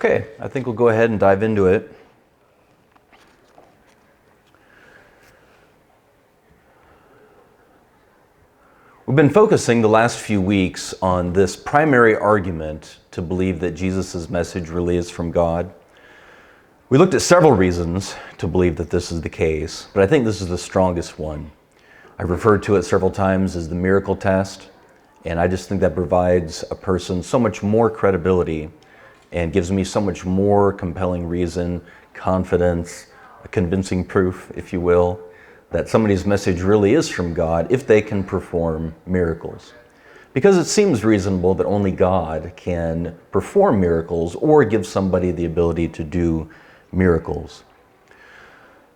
Okay, I think we'll go ahead and dive into it. We've been focusing the last few weeks on this primary argument to believe that Jesus' message really is from God. We looked at several reasons to believe that this is the case, but I think this is the strongest one. I've referred to it several times as the miracle test, and I just think that provides a person so much more credibility and gives me so much more compelling reason, confidence, convincing proof, if you will, that somebody's message really is from God if they can perform miracles. Because it seems reasonable that only God can perform miracles or give somebody the ability to do miracles.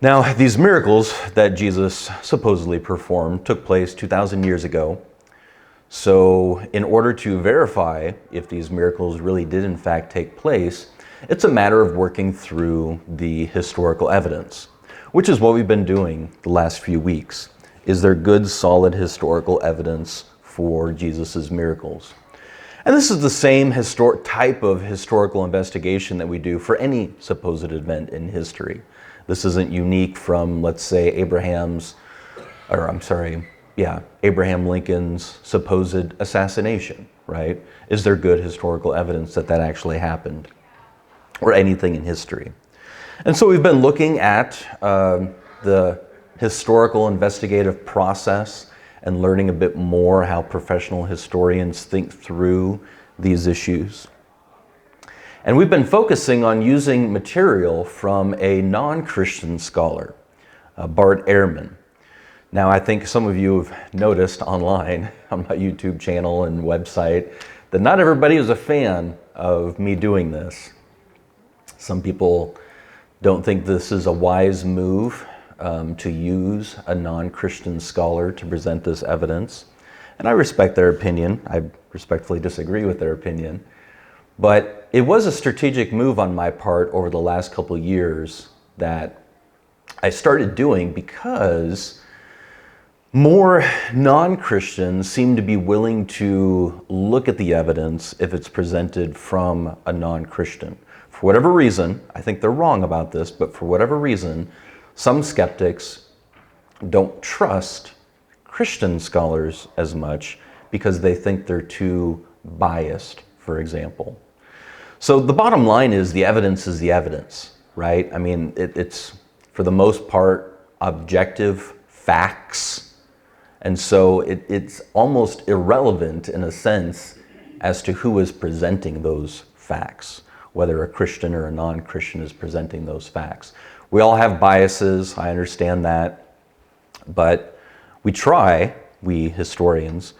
Now, these miracles that Jesus supposedly performed took place 2,000 years ago. So in order to verify if these miracles really did in fact take place, it's a matter of working through the historical evidence, which is what we've been doing the last few weeks. Is there good, solid historical evidence for Jesus' miracles? And this is the same type of historical investigation that we do for any supposed event in history. This isn't unique from, let's say, Abraham Lincoln's supposed assassination, right? Is there good historical evidence that that actually happened? Or anything in history? And so we've been looking at the historical investigative process and learning a bit more how professional historians think through these issues. And we've been focusing on using material from a non-Christian scholar, Bart Ehrman. Now, I think some of you have noticed online on my YouTube channel and website that not everybody is a fan of me doing this. Some people don't think this is a wise move to use a non-Christian scholar to present this evidence. And I respect their opinion. I respectfully disagree with their opinion. But it was a strategic move on my part over the last couple of years that I started doing because more non-Christians seem to be willing to look at the evidence if it's presented from a non-Christian. For whatever reason, I think they're wrong about this, but for whatever reason, some skeptics don't trust Christian scholars as much because they think they're too biased, for example. So the bottom line is the evidence, right? I mean, it's for the most part objective facts. And so it's almost irrelevant in a sense as to who is presenting those facts, whether a Christian or a non-Christian is presenting those facts. We all have biases, I understand that, but we historians,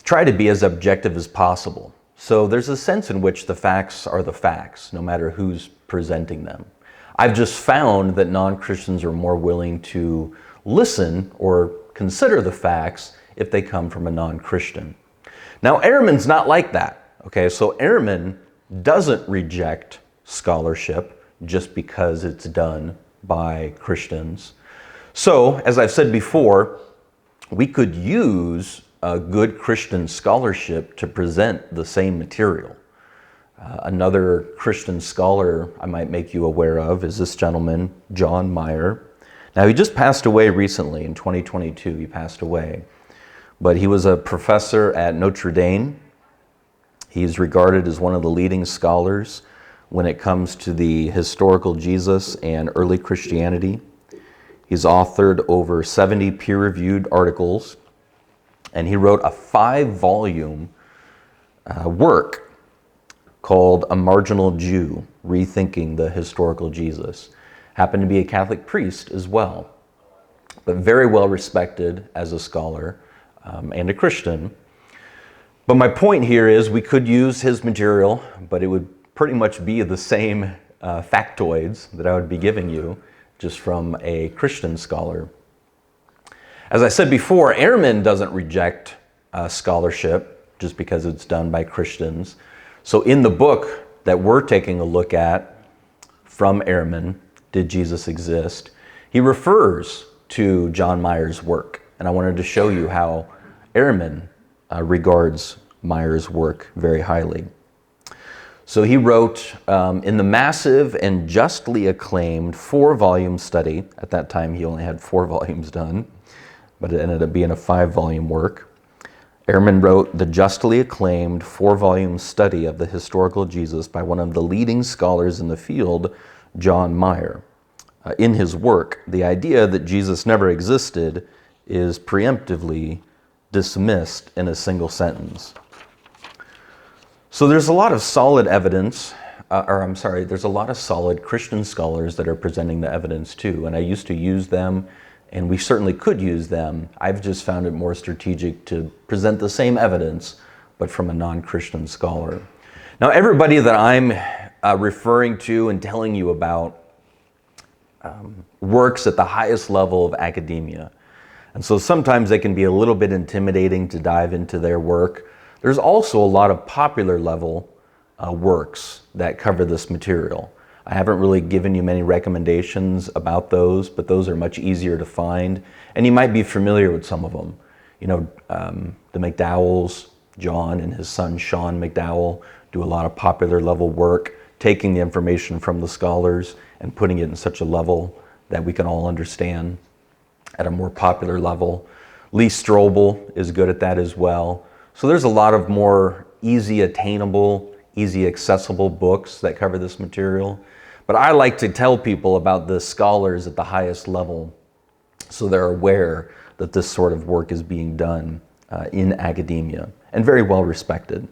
try to be as objective as possible. So there's a sense in which the facts are the facts, no matter who's presenting them. I've just found that non-Christians are more willing to listen or consider the facts if they come from a non-Christian. Now, Ehrman's not like that, okay? So Ehrman doesn't reject scholarship just because it's done by Christians. So, as I've said before, we could use a good Christian scholarship to present the same material. Another Christian scholar I might make you aware of is this gentleman, John Meyer. Now, he just passed away recently, in 2022, he passed away. But he was a professor at Notre Dame. He's regarded as one of the leading scholars when it comes to the historical Jesus and early Christianity. He's authored over 70 peer-reviewed articles, and he wrote a 5-volume work called A Marginal Jew, Rethinking the Historical Jesus. Happened to be a Catholic priest as well, but very well respected as a scholar and a Christian. But my point here is we could use his material, but it would pretty much be the same factoids that I would be giving you just from a Christian scholar. As I said before, Ehrman doesn't reject scholarship just because it's done by Christians. So in the book that we're taking a look at from Ehrman, Did Jesus Exist?, he refers to John Meyer's work. And I wanted to show you how Ehrman regards Meyer's work very highly. So he wrote in the massive and justly acclaimed 4-volume study. At that time, he only had 4 volumes done, but it ended up being a 5-volume work. Ehrman wrote the justly acclaimed 4-volume study of the historical Jesus by one of the leading scholars in the field, John Meyer. In his work, the idea that Jesus never existed is preemptively dismissed in a single sentence. So there's a lot of solid evidence, there's a lot of solid Christian scholars that are presenting the evidence too, and I used to use them, and we certainly could use them. I've just found it more strategic to present the same evidence, but from a non-Christian scholar. Now, everybody that I'm referring to and telling you about works at the highest level of academia. And so sometimes they can be a little bit intimidating to dive into their work. There's also a lot of popular level works that cover this material. I haven't really given you many recommendations about those, but those are much easier to find. And you might be familiar with some of them. You know, the McDowells, John and his son Sean McDowell, do a lot of popular level work, taking the information from the scholars and putting it in such a level that we can all understand at a more popular level. Lee Strobel is good at that as well. So there's a lot of more easy attainable, easy accessible books that cover this material. But I like to tell people about the scholars at the highest level so they're aware that this sort of work is being done in academia and very well respected.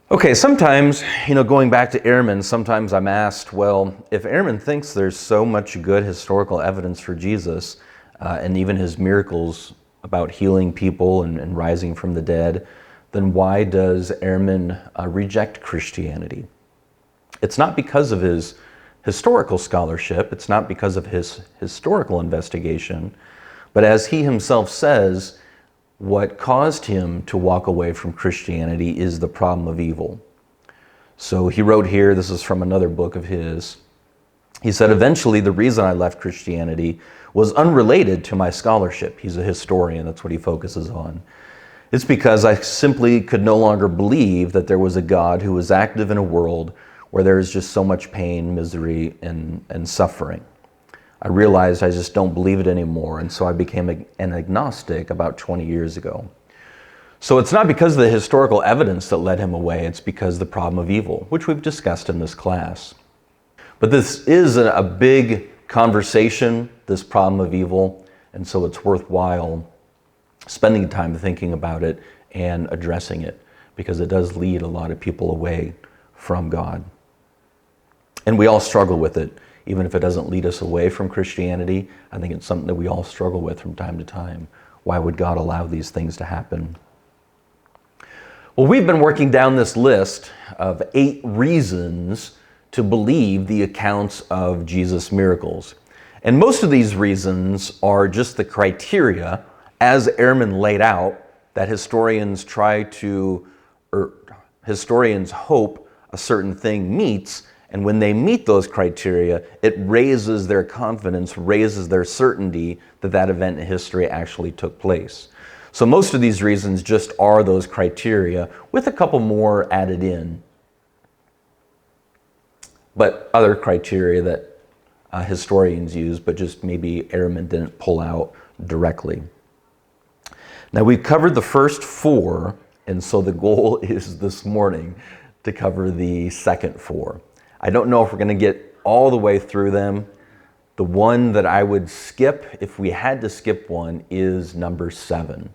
Okay, sometimes, going back to Ehrman, sometimes I'm asked, well, if Ehrman thinks there's so much good historical evidence for Jesus, and even his miracles about healing people and rising from the dead, then why does Ehrman reject Christianity? It's not because of his historical scholarship, it's not because of his historical investigation, but as he himself says, what caused him to walk away from Christianity is the problem of evil. So he wrote here, this is from another book of his, he said, eventually the reason I left Christianity was unrelated to my scholarship. He's a historian, that's what he focuses on. It's because I simply could no longer believe that there was a God who was active in a world where there is just so much pain, misery, and suffering. I realized I just don't believe it anymore, and so I became an agnostic about 20 years ago. So it's not because of the historical evidence that led him away, it's because of the problem of evil, which we've discussed in this class. But this is a big conversation, this problem of evil, and so it's worthwhile spending time thinking about it and addressing it, because it does lead a lot of people away from God. And we all struggle with it. Even if it doesn't lead us away from Christianity, I think it's something that we all struggle with from time to time. Why would God allow these things to happen? Well, we've been working down this list of 8 reasons to believe the accounts of Jesus' miracles. And most of these reasons are just the criteria, as Ehrman laid out, that historians hope a certain thing meets. And when they meet those criteria, it raises their confidence, raises their certainty that that event in history actually took place. So most of these reasons just are those criteria, with a couple more added in. But other criteria that historians use, but just maybe Ehrman didn't pull out directly. Now we've covered the first 4, and so the goal is this morning to cover the second 4. I don't know if we're going to get all the way through them. The one that I would skip, if we had to skip one, is number 7.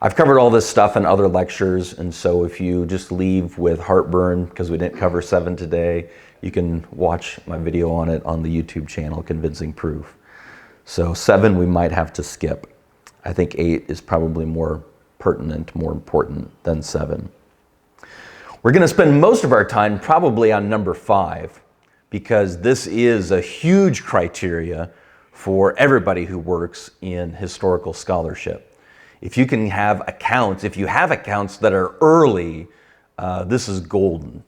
I've covered all this stuff in other lectures, and so if you just leave with heartburn because we didn't cover 7 today, you can watch my video on it on the YouTube channel, Convincing Proof. So 7 we might have to skip. I think 8 is probably more pertinent, more important than 7. We're going to spend most of our time probably on number 5, because this is a huge criteria for everybody who works in historical scholarship. If you can have accounts, if you have accounts that are early, this is golden.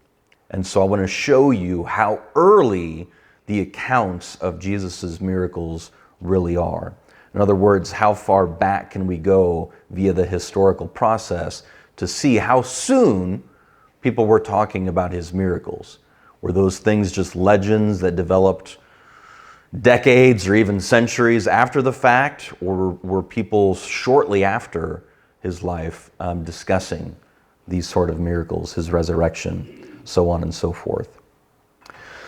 And so I want to show you how early the accounts of Jesus' miracles really are. In other words, how far back can we go via the historical process to see how soon people were talking about his miracles? Were those things just legends that developed decades or even centuries after the fact, or were people shortly after his life discussing these sort of miracles, his resurrection, so on and so forth?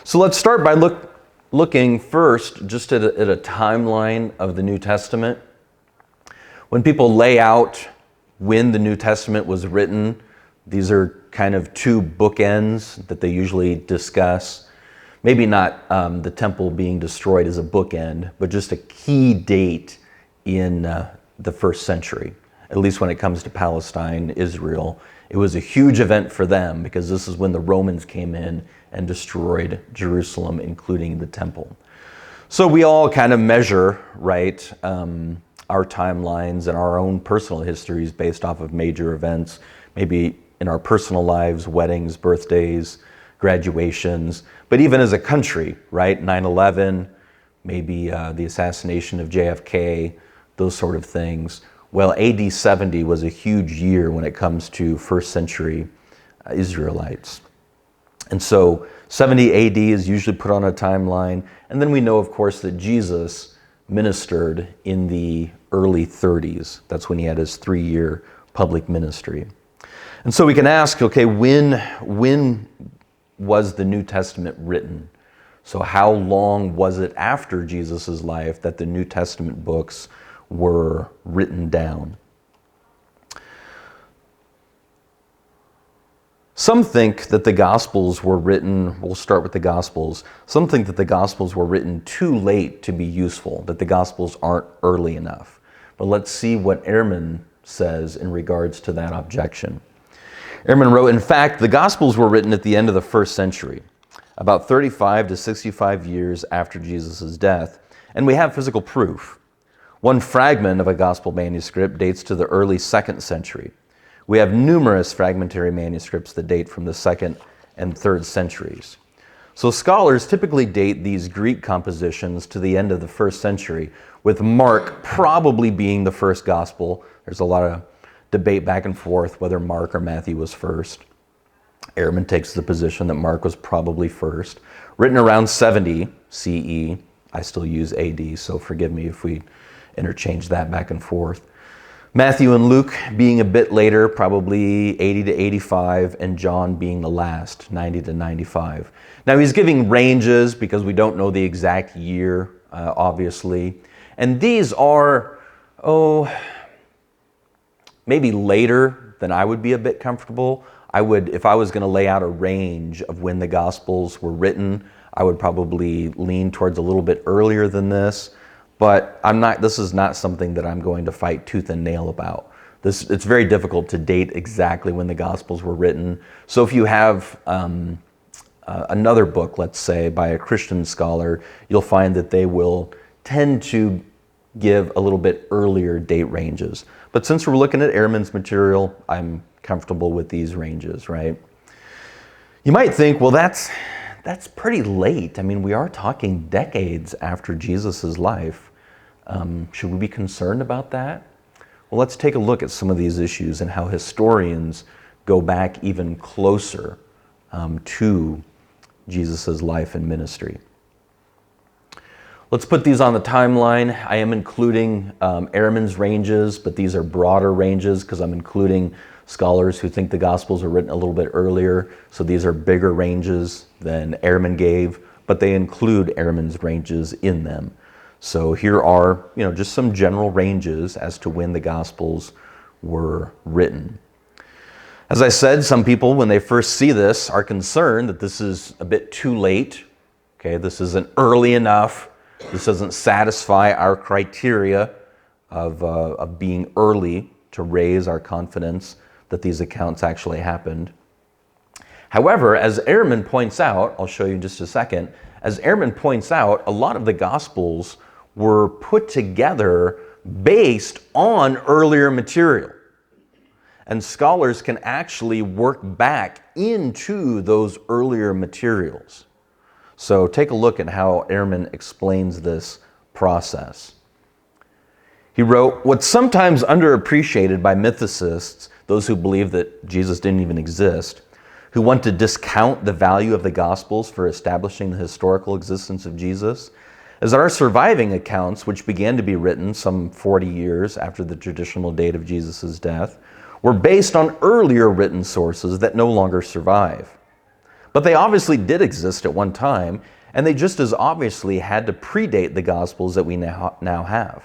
So let's start by looking first just at a timeline of the New Testament. When people lay out when the New Testament was written, these are kind of two bookends that they usually discuss. Maybe not the temple being destroyed as a bookend, but just a key date in the first century, at least when it comes to Palestine, Israel. It was a huge event for them because this is when the Romans came in and destroyed Jerusalem, including the temple. So we all kind of measure, right, our timelines and our own personal histories based off of major events, maybe in our personal lives, weddings, birthdays, graduations, but even as a country, right? 9/11, maybe the assassination of JFK, those sort of things. Well, AD 70 was a huge year when it comes to first century Israelites. And so 70 AD is usually put on a timeline. And then we know, of course, that Jesus ministered in the early 30s. That's when he had his 3-year public ministry. And so we can ask, okay, when was the New Testament written? So how long was it after Jesus' life that the New Testament books were written down? Some think that the Gospels were written, we'll start with the Gospels, some think that the Gospels were written too late to be useful, that the Gospels aren't early enough. But let's see what Ehrman says in regards to that objection. Ehrman wrote, in fact, the Gospels were written at the end of the first century, about 35 to 65 years after Jesus' death, and we have physical proof. One fragment of a Gospel manuscript dates to the early 2nd century. We have numerous fragmentary manuscripts that date from the 2nd and 3rd centuries. So scholars typically date these Greek compositions to the end of the 1st century, with Mark probably being the first Gospel. There's a lot of debate back and forth whether Mark or Matthew was first. Ehrman takes the position that Mark was probably first. Written around 70 CE. I still use AD, so forgive me if we interchange that back and forth. Matthew and Luke being a bit later, probably 80 to 85, and John being the last, 90 to 95. Now he's giving ranges because we don't know the exact year, obviously. And these are, maybe later than I would be a bit comfortable. If I was going to lay out a range of when the Gospels were written, I would probably lean towards a little bit earlier than this. But this is not something that I'm going to fight tooth and nail about. It's very difficult to date exactly when the Gospels were written. So if you have another book, let's say, by a Christian scholar, you'll find that they will tend to give a little bit earlier date ranges. But since we're looking at Ehrman's material, I'm comfortable with these ranges, right? You might think, well, that's pretty late. I mean, we are talking decades after Jesus' life. Should we be concerned about that? Well, let's take a look at some of these issues and how historians go back even closer to Jesus' life and ministry. Let's put these on the timeline. I am including Ehrman's ranges, but these are broader ranges because I'm including scholars who think the Gospels are written a little bit earlier. So these are bigger ranges than Ehrman gave, but they include Ehrman's ranges in them. So here are, just some general ranges as to when the Gospels were written. As I said, some people, when they first see this, are concerned that this is a bit too late. Okay, this isn't early enough. This doesn't satisfy our criteria of being early to raise our confidence that these accounts actually happened. However, as Ehrman points out, I'll show you in just a second, as Ehrman points out, a lot of the Gospels were put together based on earlier material. And scholars can actually work back into those earlier materials. So take a look at how Ehrman explains this process. He wrote, "What's sometimes underappreciated by mythicists, those who believe that Jesus didn't even exist, who want to discount the value of the Gospels for establishing the historical existence of Jesus, is that our surviving accounts, which began to be written some 40 years after the traditional date of Jesus' death, were based on earlier written sources that no longer survive. But they obviously did exist at one time, and they just as obviously had to predate the Gospels that we now have.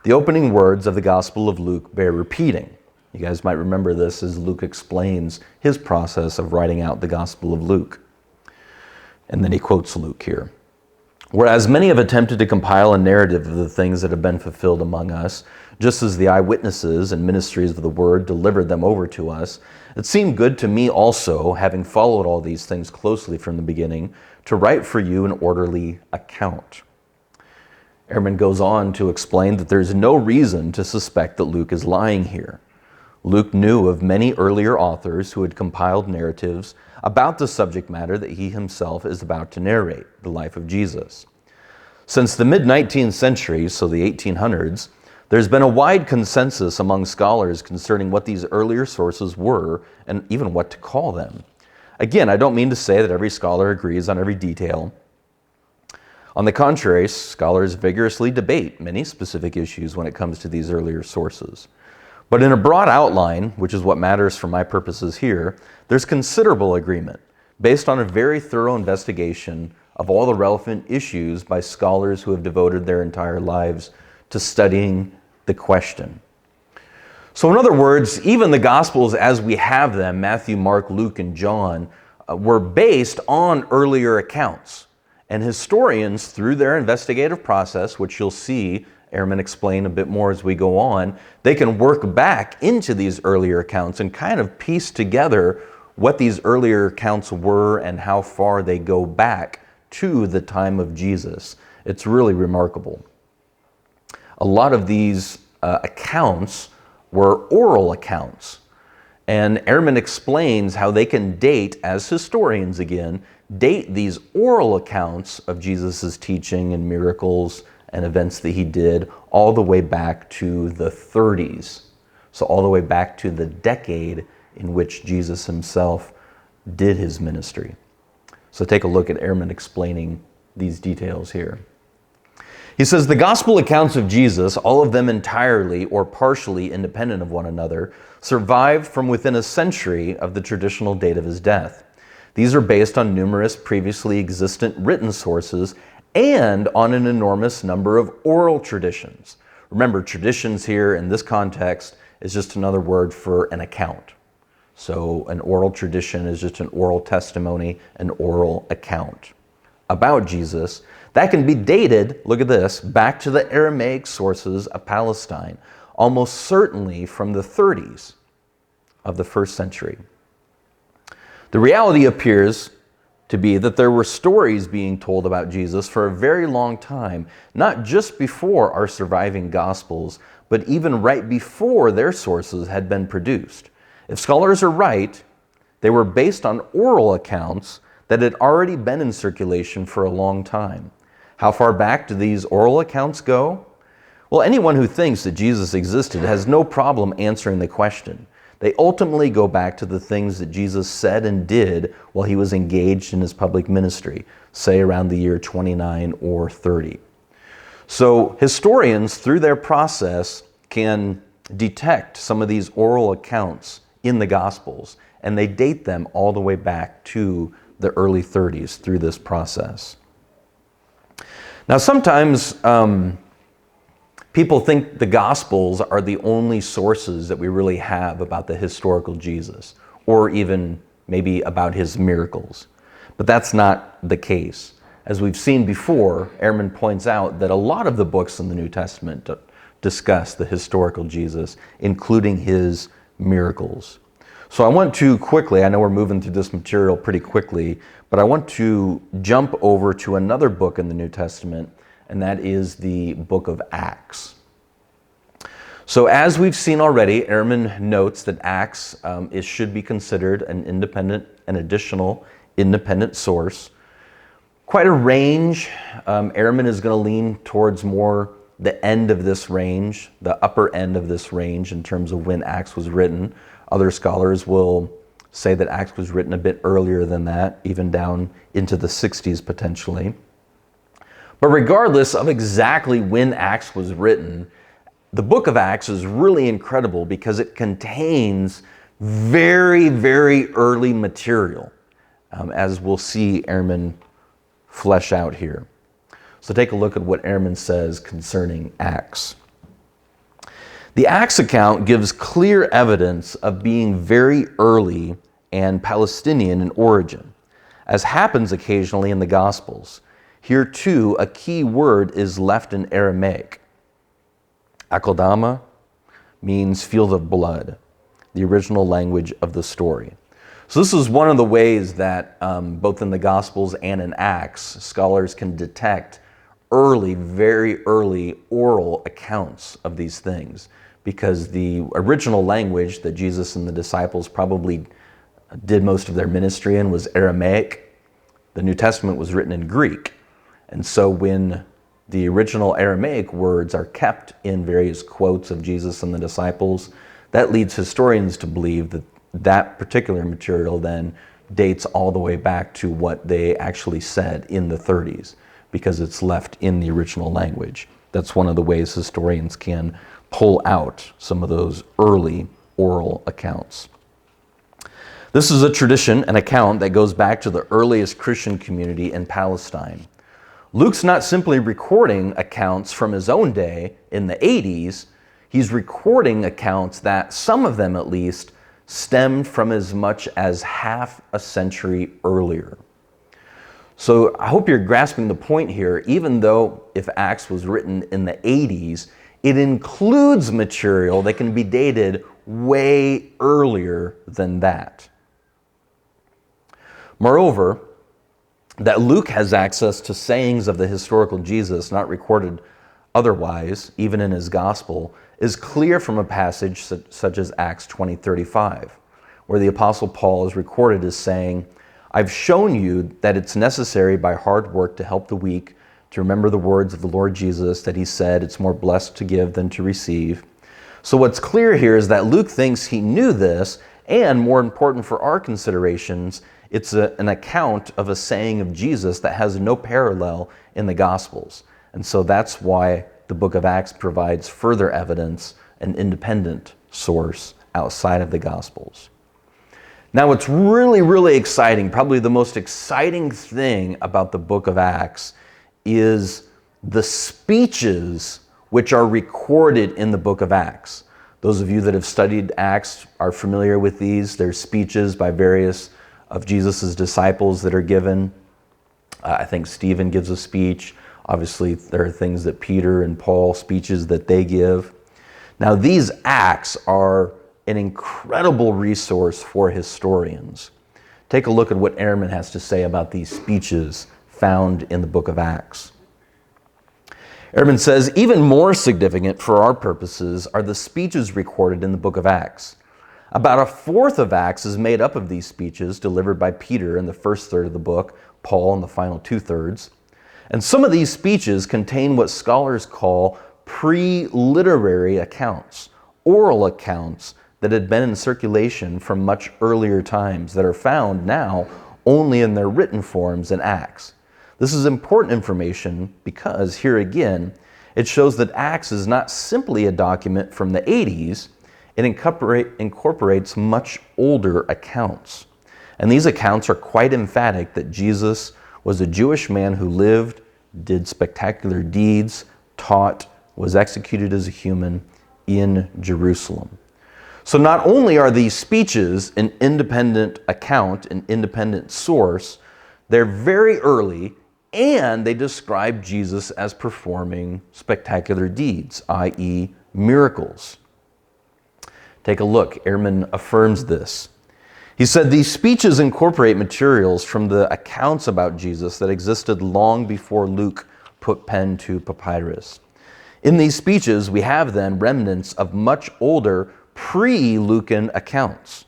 The opening words of the Gospel of Luke bear repeating." You guys might remember this as Luke explains his process of writing out the Gospel of Luke. And then he quotes Luke here. "Whereas many have attempted to compile a narrative of the things that have been fulfilled among us, just as the eyewitnesses and ministries of the word delivered them over to us, it seemed good to me also, having followed all these things closely from the beginning, to write for you an orderly account." Ehrman goes on to explain that there's no reason to suspect that Luke is lying here. Luke knew of many earlier authors who had compiled narratives about the subject matter that he himself is about to narrate, the life of Jesus. Since the mid-19th century, so the 1800s, there's been a wide consensus among scholars concerning what these earlier sources were and even what to call them. Again, I don't mean to say that every scholar agrees on every detail. On the contrary, scholars vigorously debate many specific issues when it comes to these earlier sources. But in a broad outline, which is what matters for my purposes here, there's considerable agreement based on a very thorough investigation of all the relevant issues by scholars who have devoted their entire lives to studying the question. So in other words, even the Gospels as we have them, Matthew, Mark, Luke, and John, were based on earlier accounts. And historians, through their investigative process, which you'll see Ehrman explain a bit more as we go on, they can work back into these earlier accounts and kind of piece together what these earlier accounts were and how far they go back to the time of Jesus. It's really remarkable. A lot of these accounts were oral accounts. And Ehrman explains how they can date, as historians again, date these oral accounts of Jesus' teaching and miracles and events that he did all the way back to the 30s. So all the way back to the decade in which Jesus himself did his ministry. So take a look at Ehrman explaining these details here. He says, "The gospel accounts of Jesus, all of them entirely or partially independent of one another, survived from within a century of the traditional date of his death. These are based on numerous previously existent written sources and on an enormous number of oral traditions." Remember, traditions here in this context is just another word for an account. So an oral tradition is just an oral testimony, an oral account about Jesus. That can be dated, look at this, back to the Aramaic sources of Palestine, almost certainly from the 30s of the first century. The reality appears to be that there were stories being told about Jesus for a very long time, not just before our surviving Gospels, but even right before their sources had been produced. If scholars are right, they were based on oral accounts that had already been in circulation for a long time. How far back do these oral accounts go? Well, anyone who thinks that Jesus existed has no problem answering the question. They ultimately go back to the things that Jesus said and did while he was engaged in his public ministry, say around the year 29 or 30. So historians, through their process, can detect some of these oral accounts in the Gospels, and they date them all the way back to the early 30s through this process. Now, sometimes people think the Gospels are the only sources that we really have about the historical Jesus, or even maybe about his miracles. But that's not the case. As we've seen before, Ehrman points out that a lot of the books in the New Testament discuss the historical Jesus, including his miracles. So I want to quickly, I know we're moving through this material pretty quickly, but I want to jump over to another book in the New Testament, and that is the book of Acts. So as we've seen already, Ehrman notes that Acts should be considered an additional independent source. Quite a range. Ehrman is going to lean towards more the end of this range, the upper end of this range in terms of when Acts was written. Other scholars will say that Acts was written a bit earlier than that, even down into the 60s potentially. But regardless of exactly when Acts was written, the book of Acts is really incredible because it contains very, very early material, as we'll see Ehrman flesh out here. So take a look at what Ehrman says concerning Acts. The Acts account gives clear evidence of being very early and Palestinian in origin, as happens occasionally in the Gospels. Here too, a key word is left in Aramaic. Akeldama means field of blood, the original language of the story. So this is one of the ways that both in the Gospels and in Acts, scholars can detect early, very early oral accounts of these things, because the original language that Jesus and the disciples probably did most of their ministry in was Aramaic. The New Testament was written in Greek. And so when the original Aramaic words are kept in various quotes of Jesus and the disciples, that leads historians to believe that that particular material then dates all the way back to what they actually said in the 30s, because it's left in the original language. That's one of the ways historians can pull out some of those early oral accounts. This is a tradition, an account that goes back to the earliest Christian community in Palestine. Luke's not simply recording accounts from his own day in the 80s, he's recording accounts that, some of them at least, stemmed from as much as half a century earlier. So I hope you're grasping the point here. Even though if Acts was written in the 80s, it includes material that can be dated way earlier than that. Moreover, that Luke has access to sayings of the historical Jesus not recorded otherwise, even in his gospel, is clear from a passage such as Acts 20:35, where the Apostle Paul is recorded as saying, "I've shown you that it's necessary by hard work to help the weak, to remember the words of the Lord Jesus, that he said, it's more blessed to give than to receive." So what's clear here is that Luke thinks he knew this, and more important for our considerations, it's an account of a saying of Jesus that has no parallel in the Gospels. And so that's why the book of Acts provides further evidence, an independent source outside of the Gospels. Now, what's really, really exciting, probably the most exciting thing about the book of Acts, is the speeches which are recorded in the book of Acts. Those of you that have studied Acts are familiar with these. There's speeches by various of Jesus' disciples that are given. I think Stephen gives a speech. Obviously, there are things that Peter and Paul, speeches that they give. Now, these Acts are an incredible resource for historians. Take a look at what Ehrman has to say about these speeches found in the book of Acts. Ehrman says, even more significant for our purposes are the speeches recorded in the book of Acts. About a fourth of Acts is made up of these speeches delivered by Peter in the first third of the book, Paul in the final two-thirds. And some of these speeches contain what scholars call pre-literary accounts, oral accounts that had been in circulation from much earlier times that are found now only in their written forms in Acts. This is important information because, here again, it shows that Acts is not simply a document from the 80s, it incorporates much older accounts. And these accounts are quite emphatic that Jesus was a Jewish man who lived, did spectacular deeds, taught, was executed as a human in Jerusalem. So not only are these speeches an independent account, an independent source, they're very early, and they describe Jesus as performing spectacular deeds, i.e. miracles. Take a look. Ehrman affirms this. He said, these speeches incorporate materials from the accounts about Jesus that existed long before Luke put pen to papyrus. In these speeches, we have then remnants of much older pre-Lucan accounts.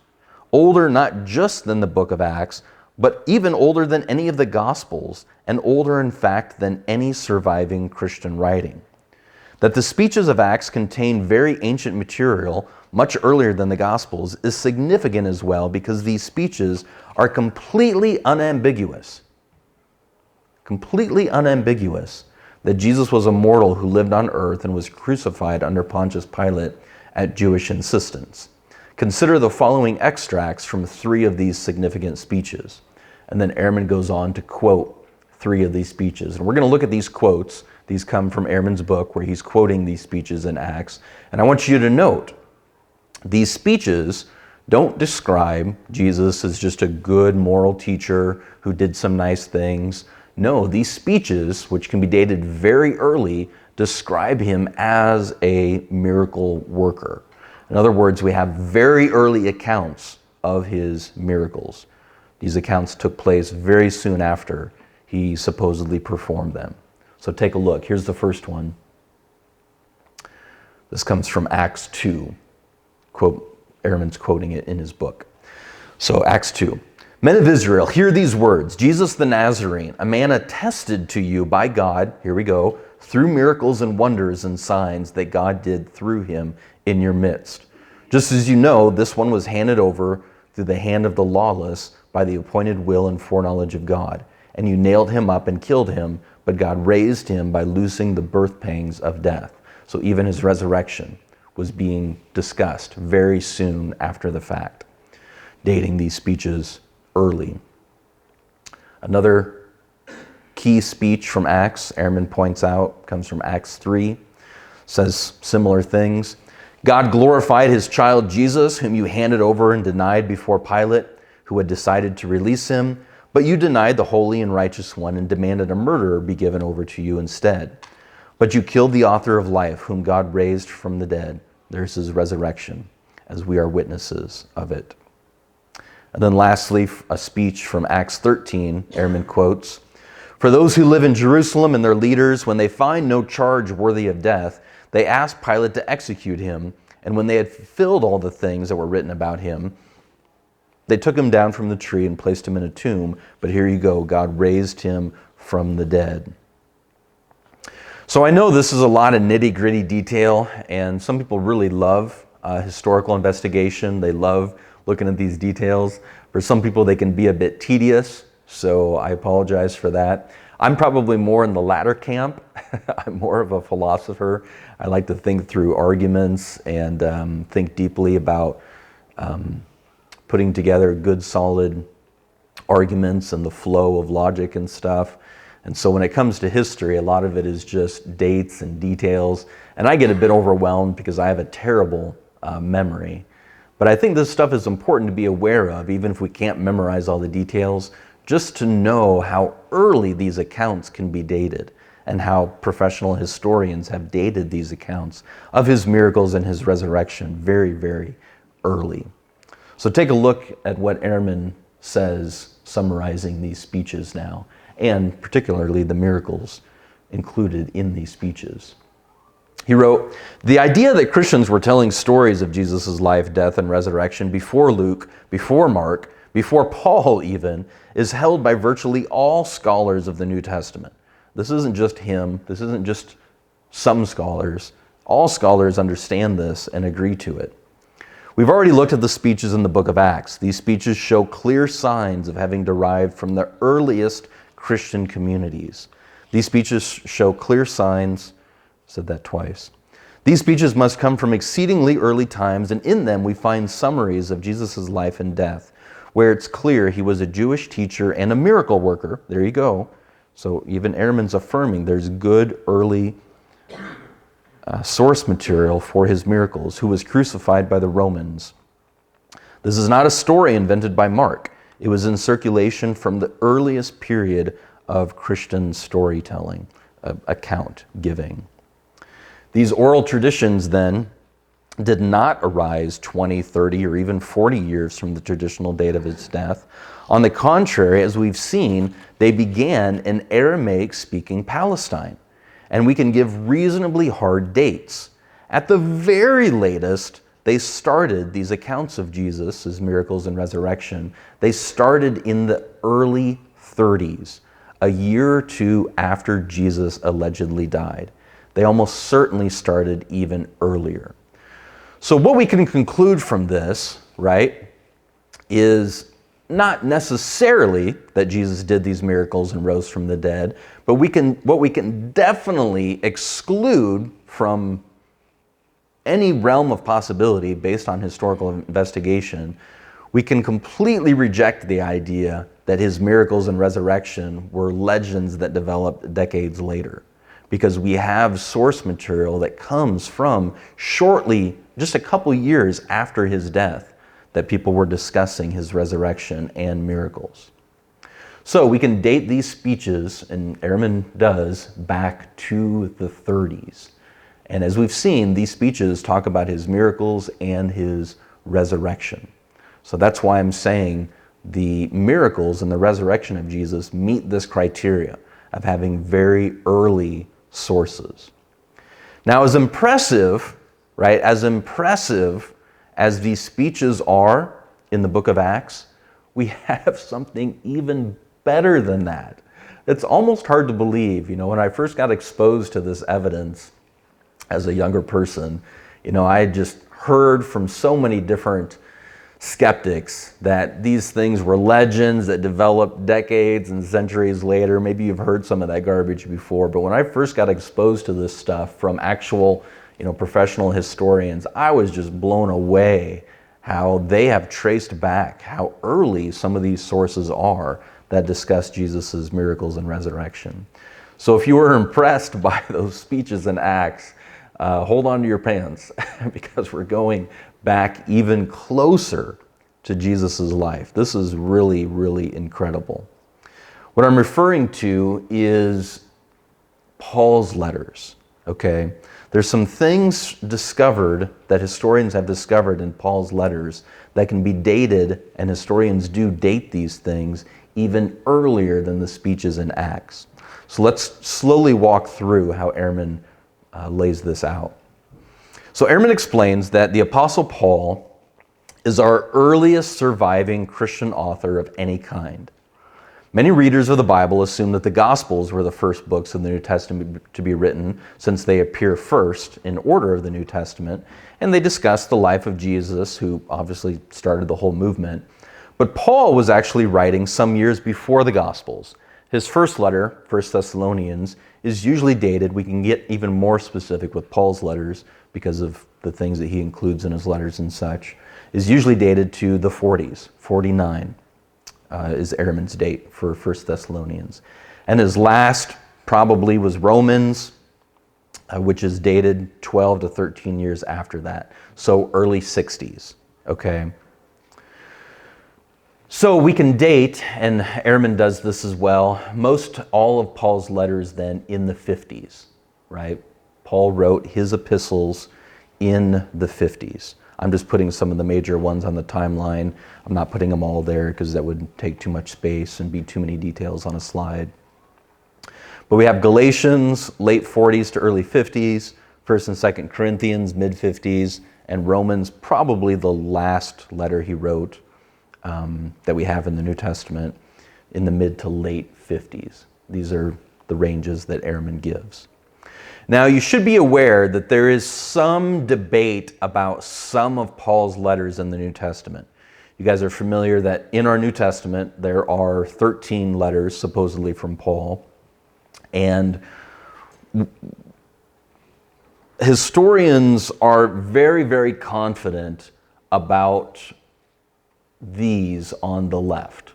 Older not just than the book of Acts, but even older than any of the Gospels, and older in fact than any surviving Christian writing. That the speeches of Acts contain very ancient material, much earlier than the Gospels, is significant as well because these speeches are completely unambiguous. Completely unambiguous that Jesus was a mortal who lived on earth and was crucified under Pontius Pilate at Jewish insistence. Consider the following extracts from 3 of these significant speeches. And then Ehrman goes on to quote 3 of these speeches. And we're going to look at these quotes. These come from Ehrman's book where he's quoting these speeches in Acts. And I want you to note, these speeches don't describe Jesus as just a good moral teacher who did some nice things. No, these speeches, which can be dated very early, describe him as a miracle worker. In other words, we have very early accounts of his miracles. These accounts took place very soon after he supposedly performed them. So take a look. Here's the first one. This comes from Acts 2. Ehrman's quoting it in his book. So Acts 2. Men of Israel, hear these words. Jesus the Nazarene, a man attested to you by God, here we go, through miracles and wonders and signs that God did through him in your midst. Just as you know, this one was handed over through the hand of the lawless by the appointed will and foreknowledge of God. And you nailed him up and killed him, but God raised him by loosing the birth pangs of death. So even his resurrection was being discussed very soon after the fact, dating these speeches early. Another key speech from Acts, Ehrman points out, comes from Acts 3, says similar things. God glorified his child Jesus, whom you handed over and denied before Pilate, who had decided to release him, but you denied the holy and righteous one and demanded a murderer be given over to you instead. But you killed the author of life, whom God raised from the dead. There's his resurrection, as we are witnesses of it. And then lastly, a speech from Acts 13, Ehrman quotes, for those who live in Jerusalem and their leaders, when they find no charge worthy of death, they asked Pilate to execute him. And when they had fulfilled all the things that were written about him, they took him down from the tree and placed him in a tomb. But here you go, God raised him from the dead. So I know this is a lot of nitty-gritty detail, and some people really love historical investigation. They love looking at these details. For some people, they can be a bit tedious, so I apologize for that. I'm probably more in the latter camp. I'm more of a philosopher. I like to think through arguments and think deeply about putting together good, solid arguments and the flow of logic and stuff. And so when it comes to history, a lot of it is just dates and details. And I get a bit overwhelmed because I have a terrible memory. But I think this stuff is important to be aware of, even if we can't memorize all the details, just to know how early these accounts can be dated and how professional historians have dated these accounts of his miracles and his resurrection very, very early. So take a look at what Ehrman says summarizing these speeches now, and particularly the miracles included in these speeches. He wrote, the idea that Christians were telling stories of Jesus' life, death, and resurrection before Luke, before Mark, before Paul even, is held by virtually all scholars of the New Testament. This isn't just him. This isn't just some scholars. All scholars understand this and agree to it. We've already looked at the speeches in the book of Acts. These speeches show clear signs of having derived from the earliest Christian communities. These speeches show clear signs, said that twice. These speeches must come from exceedingly early times, and in them we find summaries of Jesus' life and death, where it's clear he was a Jewish teacher and a miracle worker. There you go. So even Ehrman's affirming there's good early source material for his miracles, who was crucified by the Romans. This is not a story invented by Mark. It was in circulation from the earliest period of Christian storytelling, account giving. These oral traditions then did not arise 20, 30, or even 40 years from the traditional date of his death. On the contrary, as we've seen, they began in Aramaic-speaking Palestine, and we can give reasonably hard dates. At the very latest, they started these accounts of Jesus, his miracles and resurrection. They started in the early 30s, a year or two after Jesus allegedly died. They almost certainly started even earlier. So what we can conclude from this, right, is not necessarily that Jesus did these miracles and rose from the dead, but what we can definitely exclude from any realm of possibility based on historical investigation, we can completely reject the idea that his miracles and resurrection were legends that developed decades later, because we have source material that comes from shortly, just a couple years after his death, that people were discussing his resurrection and miracles. So we can date these speeches, and Ehrman does, back to the 30s. And as we've seen, these speeches talk about his miracles and his resurrection. So that's why I'm saying the miracles and the resurrection of Jesus meet this criteria of having very early sources. Now, as impressive, right, as impressive as these speeches are in the book of Acts, we have something even better than that. It's almost hard to believe. When I first got exposed to this evidence as a younger person, I had just heard from so many different skeptics that these things were legends that developed decades and centuries later. Maybe you've heard some of that garbage before, but when I first got exposed to this stuff from actual professional historians, I was just blown away how they have traced back how early some of these sources are that discuss Jesus's miracles and resurrection. So if you were impressed by those speeches in Acts, hold on to your pants because we're going back even closer to Jesus's life. This is really, really incredible. What I'm referring to is Paul's letters, okay? There's some things discovered that historians have discovered in Paul's letters that can be dated, and historians do date these things even earlier than the speeches in Acts. So let's slowly walk through how Ehrman lays this out. So Ehrman explains that the Apostle Paul is our earliest surviving Christian author of any kind. Many readers of the Bible assume that the Gospels were the first books of the New Testament to be written, since they appear first in order of the New Testament, and they discuss the life of Jesus, who obviously started the whole movement. But Paul was actually writing some years before the Gospels. His first letter, 1 Thessalonians, is usually dated. We can get even more specific with Paul's letters because of the things that he includes in his letters and such, is usually dated to the 40s, 49. Is Ehrman's date for 1 Thessalonians. And his last probably was Romans, which is dated 12 to 13 years after that. So early 60s, okay? So we can date, and Ehrman does this as well, most all of Paul's letters then in the 50s, right? Paul wrote his epistles in the 50s. I'm just putting some of the major ones on the timeline. I'm not putting them all there because that would take too much space and be too many details on a slide. But we have Galatians, late 40s to early 50s, 1st and 2nd Corinthians, mid 50s, and Romans, probably the last letter he wrote that we have in the New Testament, in the mid to late 50s. These are the ranges that Ehrman gives. Now, you should be aware that there is some debate about some of Paul's letters in the New Testament. You guys are familiar that in our New Testament, there are 13 letters supposedly from Paul. And historians are very, very confident about these on the left.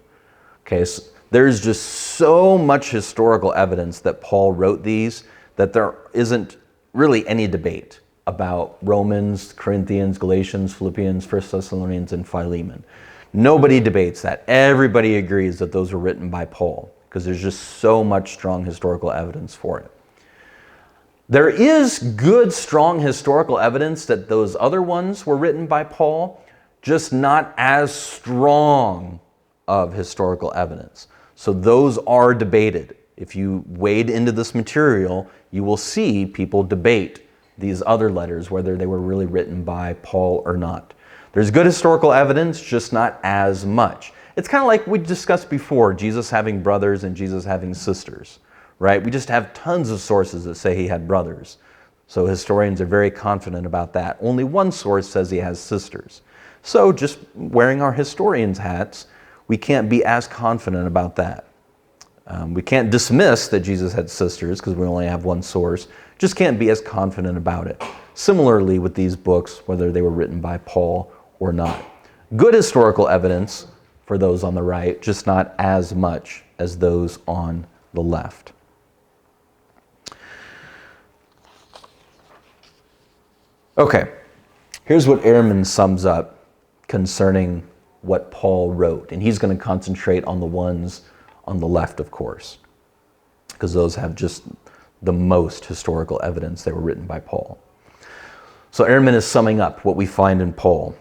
Okay, so there's just so much historical evidence that Paul wrote these that there isn't really any debate about Romans, Corinthians, Galatians, Philippians, 1 Thessalonians, and Philemon. Nobody debates that. Everybody agrees that those were written by Paul because there's just so much strong historical evidence for it. There is good, strong historical evidence that those other ones were written by Paul, just not as strong of historical evidence. So those are debated. If you wade into this material, you will see people debate these other letters, whether they were really written by Paul or not. There's good historical evidence, just not as much. It's kind of like we discussed before, Jesus having brothers and Jesus having sisters, right? We just have tons of sources that say he had brothers. So historians are very confident about that. Only one source says he has sisters. So just wearing our historians' hats, we can't be as confident about that. We can't dismiss that Jesus had sisters because we only have one source. Just can't be as confident about it. Similarly with these books, whether they were written by Paul or not. Good historical evidence for those on the right, just not as much as those on the left. Okay, here's what Ehrman sums up concerning what Paul wrote. And he's going to concentrate on the ones on the left, of course, because those have just the most historical evidence they were written by Paul. So Ehrman is summing up what we find in Paul.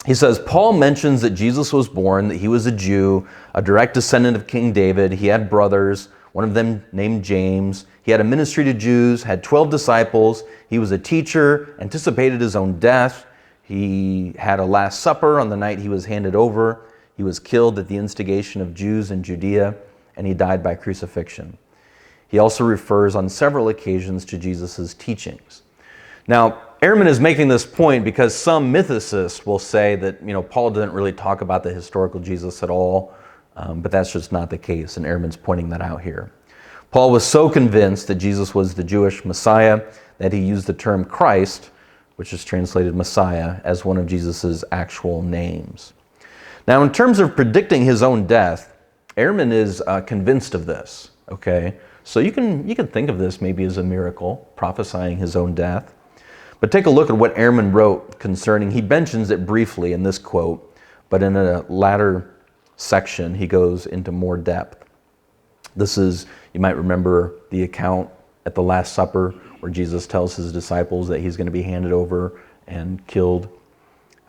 He says, Paul mentions that Jesus was born, that he was a Jew, a direct descendant of King David. He had brothers, one of them named James. He had a ministry to Jews, had 12 disciples. He was a teacher, anticipated his own death. He had a Last Supper on the night he was handed over. He was killed at the instigation of Jews in Judea, and he died by crucifixion. He also refers on several occasions to Jesus' teachings. Now, Ehrman is making this point because some mythicists will say that, Paul didn't really talk about the historical Jesus at all, but that's just not the case, and Ehrman's pointing that out here. Paul was so convinced that Jesus was the Jewish Messiah that he used the term Christ, which is translated Messiah, as one of Jesus' actual names. Now, in terms of predicting his own death, Ehrman is convinced of this, okay? So you can think of this maybe as a miracle, prophesying his own death. But take a look at what Ehrman wrote concerning, he mentions it briefly in this quote, but in a latter section, he goes into more depth. This is, you might remember the account at the Last Supper where Jesus tells his disciples that he's going to be handed over and killed.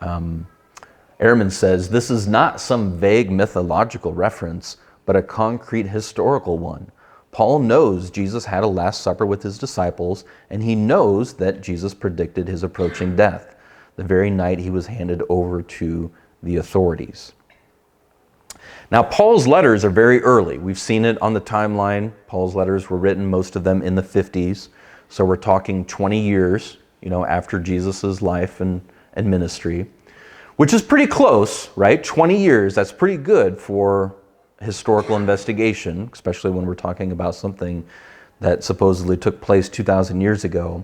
Ehrman says, this is not some vague mythological reference, but a concrete historical one. Paul knows Jesus had a Last Supper with his disciples, and he knows that Jesus predicted his approaching death, the very night he was handed over to the authorities. Now, Paul's letters are very early. We've seen it on the timeline. Paul's letters were written, most of them in the 50s. So we're talking 20 years, after Jesus' life and ministry, which is pretty close, right? 20 years, that's pretty good for historical investigation, especially when we're talking about something that supposedly took place 2,000 years ago.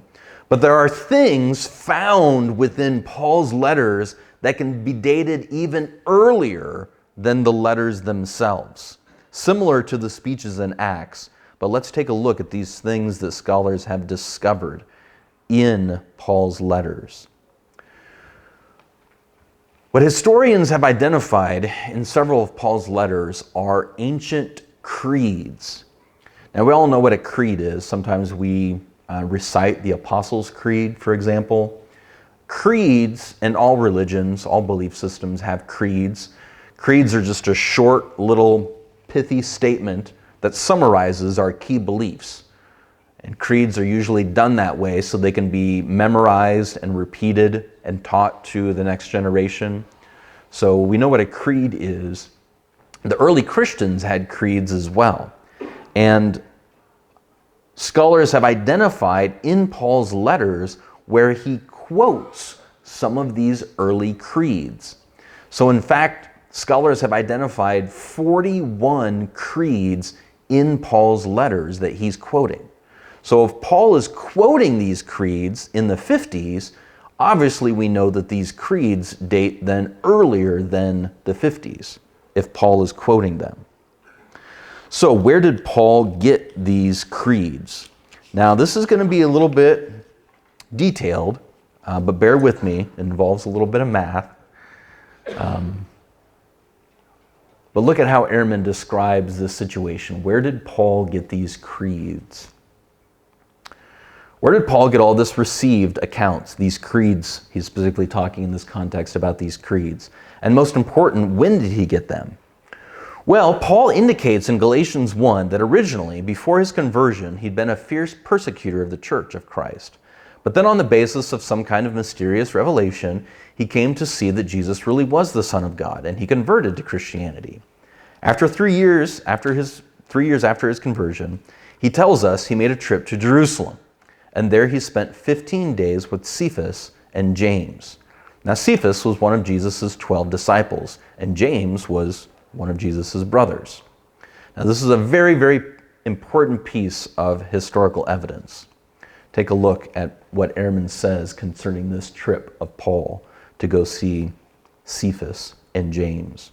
But there are things found within Paul's letters that can be dated even earlier than the letters themselves, similar to the speeches in Acts. But let's take a look at these things that scholars have discovered in Paul's letters. What historians have identified in several of Paul's letters are ancient creeds. Now, we all know what a creed is. Sometimes we recite the Apostles' Creed, for example. Creeds in all religions, all belief systems have creeds. Creeds are just a short, little, pithy statement that summarizes our key beliefs. And creeds are usually done that way so they can be memorized and repeated and taught to the next generation. So we know what a creed is. The early Christians had creeds as well. And scholars have identified in Paul's letters where he quotes some of these early creeds. So in fact, scholars have identified 41 creeds in Paul's letters that he's quoting. So if Paul is quoting these creeds in the 50s, obviously we know that these creeds date then earlier than the 50s, if Paul is quoting them. So where did Paul get these creeds? Now this is going to be a little bit detailed, but bear with me, it involves a little bit of math. But look at how Ehrman describes this situation. Where did Paul get these creeds? Where did Paul get all this received accounts, these creeds? He's specifically talking in this context about these creeds. And most important, when did he get them? Well, Paul indicates in Galatians 1 that originally, before his conversion, he'd been a fierce persecutor of the church of Christ. But then on the basis of some kind of mysterious revelation, he came to see that Jesus really was the Son of God, and he converted to Christianity. After 3 years after his conversion, he tells us he made a trip to Jerusalem. and there he spent 15 days with Cephas and James. Now Cephas was one of Jesus' 12 disciples, and James was one of Jesus' brothers. Now this is a very, very important piece of historical evidence. Take a look at what Ehrman says concerning this trip of Paul to go see Cephas and James.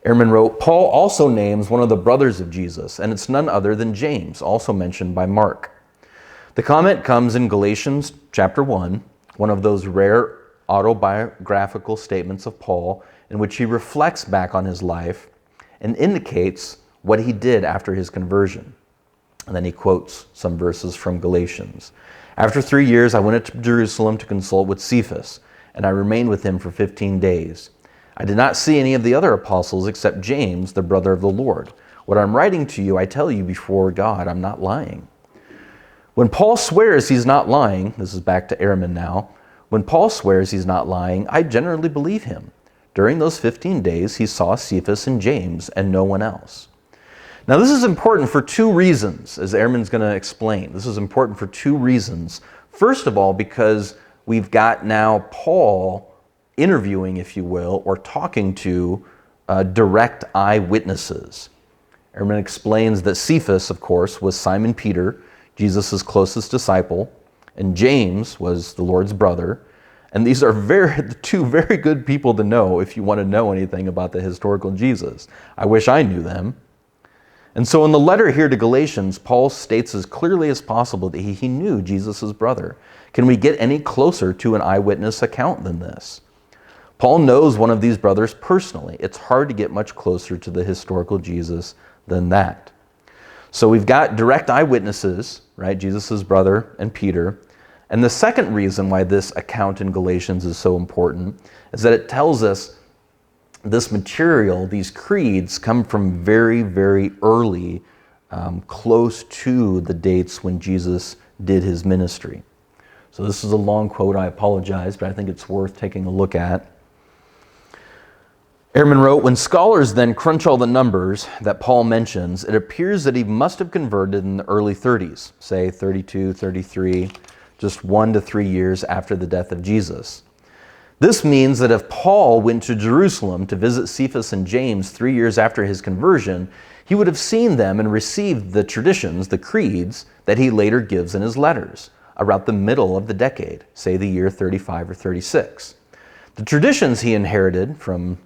Ehrman wrote, Paul also names one of the brothers of Jesus, and it's none other than James, also mentioned by Mark. The comment comes in Galatians chapter 1, one of those rare autobiographical statements of Paul in which he reflects back on his life and indicates what he did after his conversion. And then he quotes some verses from Galatians. After 3 years, I went to Jerusalem to consult with Cephas, and I remained with him for 15 days. I did not see any of the other apostles except James, the brother of the Lord. What I'm writing to you, I tell you before God, I'm not lying. When Paul swears he's not lying, this is back to Ehrman now, when Paul swears he's not lying, I generally believe him. During those 15 days, he saw Cephas and James and no one else. Now this is important for two reasons, as Ehrman's going to explain. This is important for two reasons. First of all, because we've got now Paul interviewing, if you will, or talking to direct eyewitnesses. Ehrman explains that Cephas, of course, was Simon Peter, Jesus' closest disciple, and James was the Lord's brother. And these are two very good people to know if you want to know anything about the historical Jesus. I wish I knew them. And so in the letter here to Galatians, Paul states as clearly as possible that he knew Jesus' brother. Can we get any closer to an eyewitness account than this? Paul knows one of these brothers personally. It's hard to get much closer to the historical Jesus than that. So we've got direct eyewitnesses, right? Jesus' brother and Peter. And the second reason why this account in Galatians is so important is that it tells us this material, these creeds, come from very, very early, close to the dates when Jesus did his ministry. So this is a long quote, I apologize, but I think it's worth taking a look at. Ehrman wrote, when scholars then crunch all the numbers that Paul mentions, it appears that he must have converted in the early 30s, say 32, 33, just 1 to 3 years after the death of Jesus. This means that if Paul went to Jerusalem to visit Cephas and James 3 years after his conversion, he would have seen them and received the traditions, the creeds, that he later gives in his letters, around the middle of the decade, say the year 35 or 36. The traditions he inherited from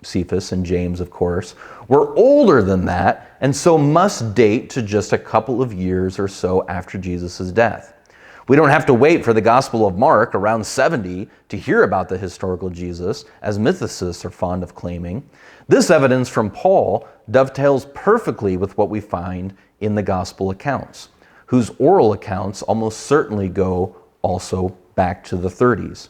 Cephas and James, of course, were older than that, and so must date to just a couple of years or so after Jesus' death. We don't have to wait for the Gospel of Mark around 70 to hear about the historical Jesus, as mythicists are fond of claiming. This evidence from Paul dovetails perfectly with what we find in the Gospel accounts, whose oral accounts almost certainly go also back to the 30s.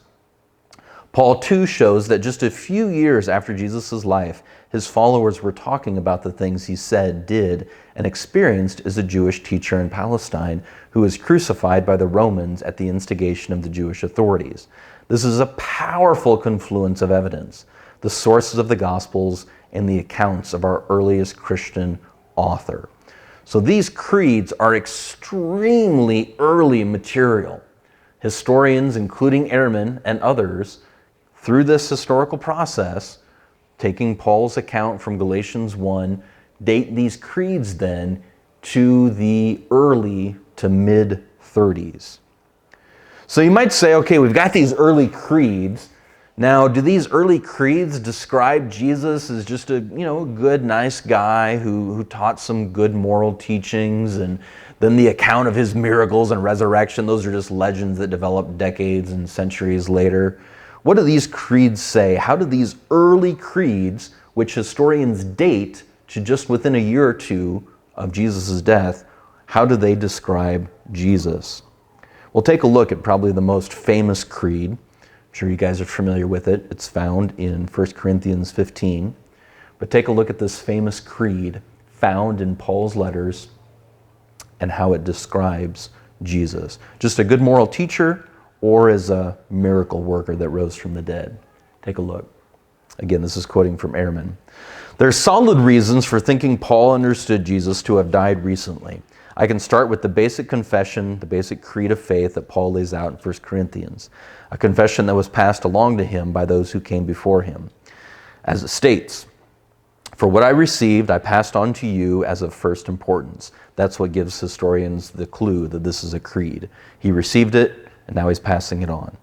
Paul too shows that just a few years after Jesus' life, his followers were talking about the things he said, did, and experienced as a Jewish teacher in Palestine who was crucified by the Romans at the instigation of the Jewish authorities. This is a powerful confluence of evidence, the sources of the Gospels and the accounts of our earliest Christian author. So these creeds are extremely early material. Historians, including Ehrman and others, through this historical process, taking Paul's account from Galatians 1, date these creeds then to the early to mid-30s. So you might say, okay, we've got these early creeds. Now, do these early creeds describe Jesus as just a good, nice guy who taught some good moral teachings, and then the account of his miracles and resurrection, those are just legends that developed decades and centuries later? What do these creeds say? How do these early creeds, which historians date to just within a year or two of Jesus' death, how do they describe Jesus? We'll take a look at probably the most famous creed. I'm sure you guys are familiar with it. It's found in 1 Corinthians 15. But take a look at this famous creed found in Paul's letters and how it describes Jesus. Just a good moral teacher, or as a miracle worker that rose from the dead. Take a look. Again, this is quoting from Ehrman. There's solid reasons for thinking Paul understood Jesus to have died recently. I can start with the basic confession, the basic creed of faith that Paul lays out in 1 Corinthians, a confession that was passed along to him by those who came before him. As it states, "For what I received, I passed on to you as of first importance." That's what gives historians the clue that this is a creed. He received it, and now he's passing it on.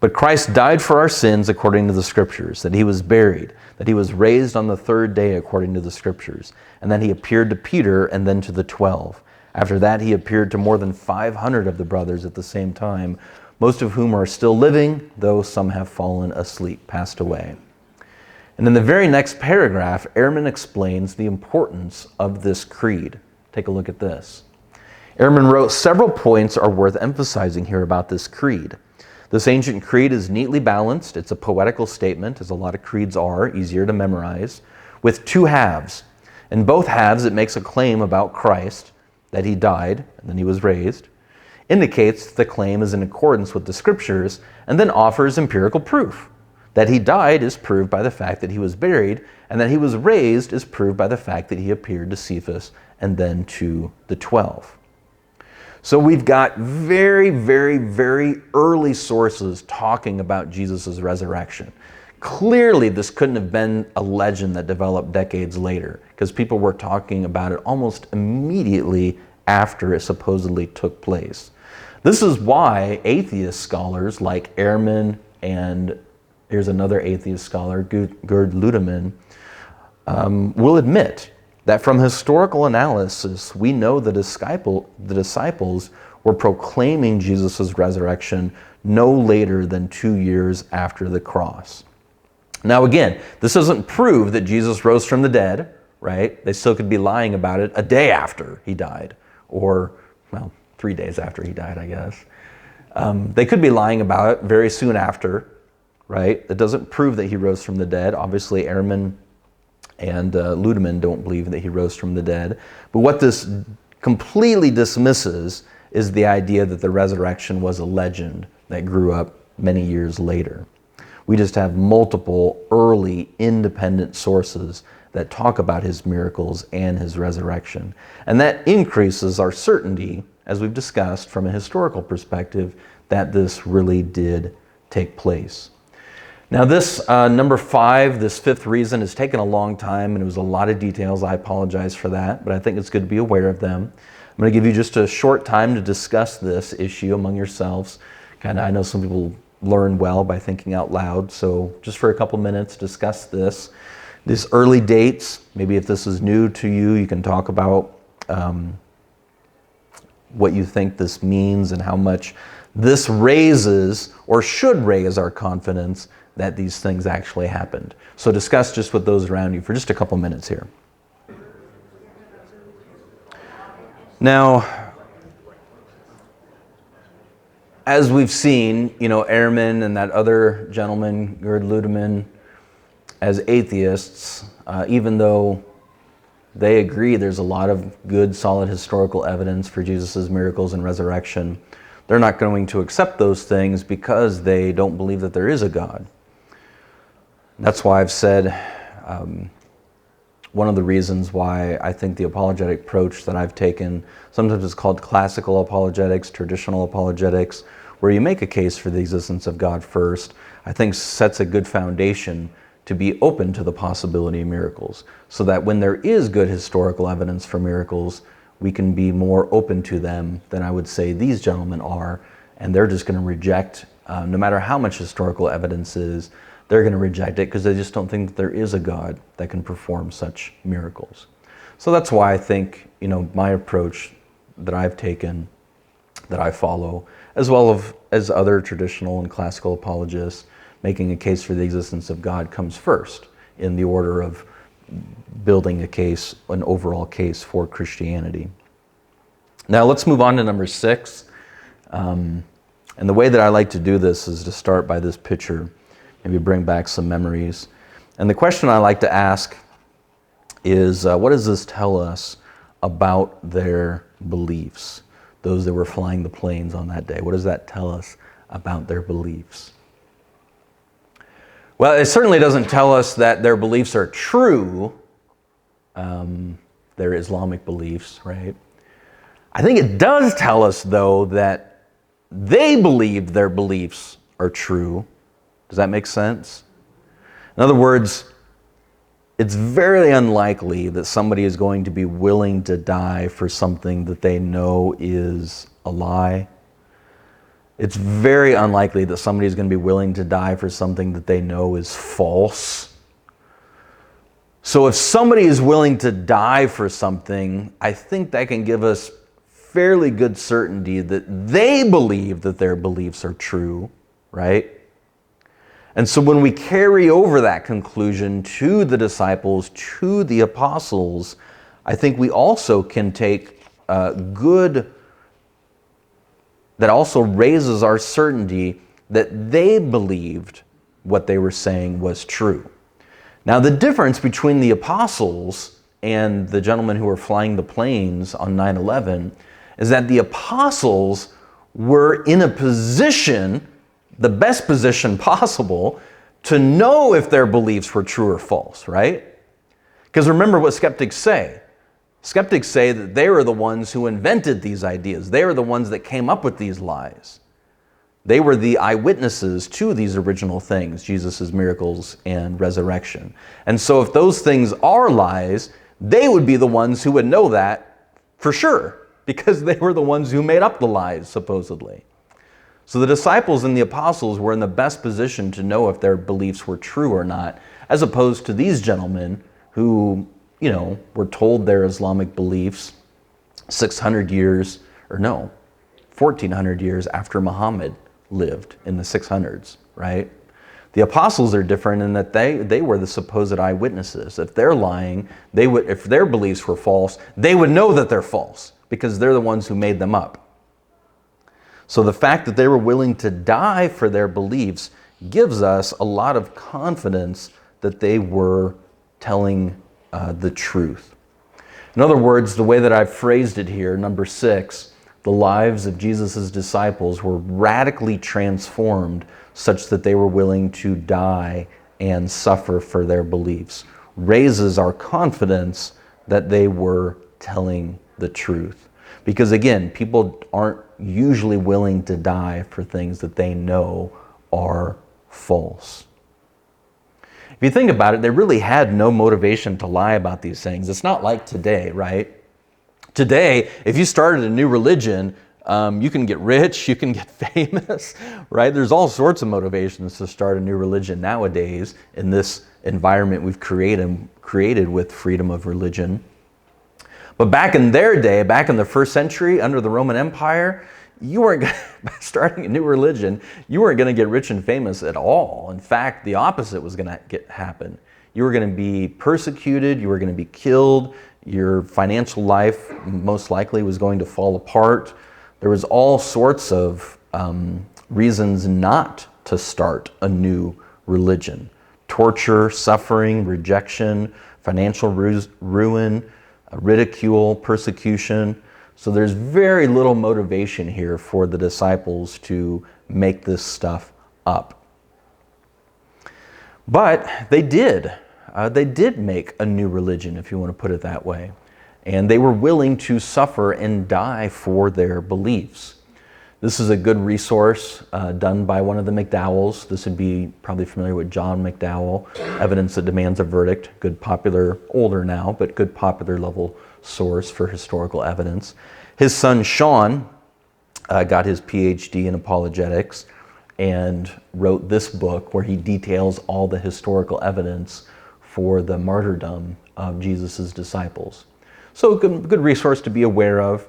"But Christ died for our sins according to the Scriptures, that he was buried, that he was raised on the third day according to the Scriptures, and then he appeared to Peter and then to the 12. After that, he appeared to more than 500 of the brothers at the same time, most of whom are still living, though some have fallen asleep, passed away." And in the very next paragraph, Ehrman explains the importance of this creed. Take a look at this. Ehrman wrote, "Several points are worth emphasizing here about this creed. This ancient creed is neatly balanced. It's a poetical statement, as a lot of creeds are, easier to memorize, with two halves. In both halves, it makes a claim about Christ, that he died and then he was raised, indicates the claim is in accordance with the Scriptures, and then offers empirical proof. That he died is proved by the fact that he was buried, and that he was raised is proved by the fact that he appeared to Cephas and then to the 12. So we've got very, very, very early sources talking about Jesus' resurrection. Clearly, this couldn't have been a legend that developed decades later, because people were talking about it almost immediately after it supposedly took place. This is why atheist scholars like Ehrman, and here's another atheist scholar, Gerd Ludemann, will admit that from historical analysis, we know the disciples were proclaiming Jesus' resurrection no later than 2 years after the cross. Now again, this doesn't prove that Jesus rose from the dead, right? They still could be lying about it a day after he died, or, well, 3 days after he died, I guess. They could be lying about it very soon after, right? It doesn't prove that he rose from the dead. Obviously, Ehrman and Ludemann don't believe that he rose from the dead. But what this completely dismisses is the idea that the resurrection was a legend that grew up many years later. We just have multiple early independent sources that talk about his miracles and his resurrection. And that increases our certainty, as we've discussed from a historical perspective, that this really did take place. Now this number 5, this fifth reason, has taken a long time and it was a lot of details. I apologize for that, but I think it's good to be aware of them. I'm going to give you just a short time to discuss this issue among yourselves. I know some people learn well by thinking out loud, so just for a couple minutes, discuss this. These early dates, maybe if this is new to you, you can talk about what you think this means and how much this raises or should raise our confidence that these things actually happened. So discuss just with those around you for just a couple minutes here. Now, as we've seen, Ehrman and that other gentleman, Gerd Ludemann, as atheists, even though they agree there's a lot of good, solid historical evidence for Jesus' miracles and resurrection, they're not going to accept those things because they don't believe that there is a God. That's why I've said one of the reasons why I think the apologetic approach that I've taken, sometimes it's called classical apologetics, traditional apologetics, where you make a case for the existence of God first, I think sets a good foundation to be open to the possibility of miracles, so that when there is good historical evidence for miracles, we can be more open to them than I would say these gentlemen are, and they're just going to reject, no matter how much historical evidence is, they're going to reject it because they just don't think that there is a God that can perform such miracles. So that's why I think, my approach that I've taken, that I follow, as well as other traditional and classical apologists, making a case for the existence of God comes first in the order of building a case, an overall case for Christianity. Now let's move on to number 6. And the way that I like to do this is to start by this picture, maybe bring back some memories. And the question I like to ask is, what does this tell us about their beliefs? Those that were flying the planes on that day, what does that tell us about their beliefs? Well, it certainly doesn't tell us that their beliefs are true, their Islamic beliefs, right? I think it does tell us, though, that they believed their beliefs are true. Does that make sense? In other words, it's very unlikely that somebody is going to be willing to die for something that they know is a lie. It's very unlikely that somebody is going to be willing to die for something that they know is false. So if somebody is willing to die for something, I think that can give us fairly good certainty that they believe that their beliefs are true, right? And so when we carry over that conclusion to the disciples, to the apostles, I think we also can take that also raises our certainty that they believed what they were saying was true. Now, the difference between the apostles and the gentlemen who were flying the planes on 9/11 is that the apostles were in a position, the best position possible, to know if their beliefs were true or false, right? Because remember what skeptics say. Skeptics say that they were the ones who invented these ideas. They were the ones that came up with these lies. They were the eyewitnesses to these original things, Jesus' miracles and resurrection. And so if those things are lies, they would be the ones who would know that for sure, because they were the ones who made up the lies, supposedly. So the disciples and the apostles were in the best position to know if their beliefs were true or not, as opposed to these gentlemen who, were told their Islamic beliefs 600 years, 1,400 years after Muhammad lived in the 600s, right? The apostles are different in that they were the supposed eyewitnesses. If they're lying, if their beliefs were false, they would know that they're false because they're the ones who made them up. So the fact that they were willing to die for their beliefs gives us a lot of confidence that they were telling the truth. In other words, the way that I've phrased it here, number 6, the lives of Jesus' disciples were radically transformed such that they were willing to die and suffer for their beliefs, raises our confidence that they were telling the truth. Because again, people aren't usually willing to die for things that they know are false. If you think about it, they really had no motivation to lie about these things. It's not like today, right? Today, if you started a new religion, you can get rich, you can get famous, right? There's all sorts of motivations to start a new religion nowadays in this environment we've created with freedom of religion. But back in their day, back in the 1st century, under the Roman Empire, you weren't starting a new religion, you weren't going to get rich and famous at all. In fact, the opposite was going to happen. You were going to be persecuted, you were going to be killed, your financial life most likely was going to fall apart. There was all sorts of reasons not to start a new religion. Torture, suffering, rejection, financial ruin, ridicule, persecution. So there's very little motivation here for the disciples to make this stuff up. But they did. They did make a new religion, if you want to put it that way. And they were willing to suffer and die for their beliefs. This is a good resource done by one of the McDowells. This would be probably familiar with John McDowell, Evidence That Demands a Verdict. Good popular, older now, but good popular level source for historical evidence. His son Sean got his PhD in apologetics and wrote this book where he details all the historical evidence for the martyrdom of Jesus' disciples. So good resource to be aware of,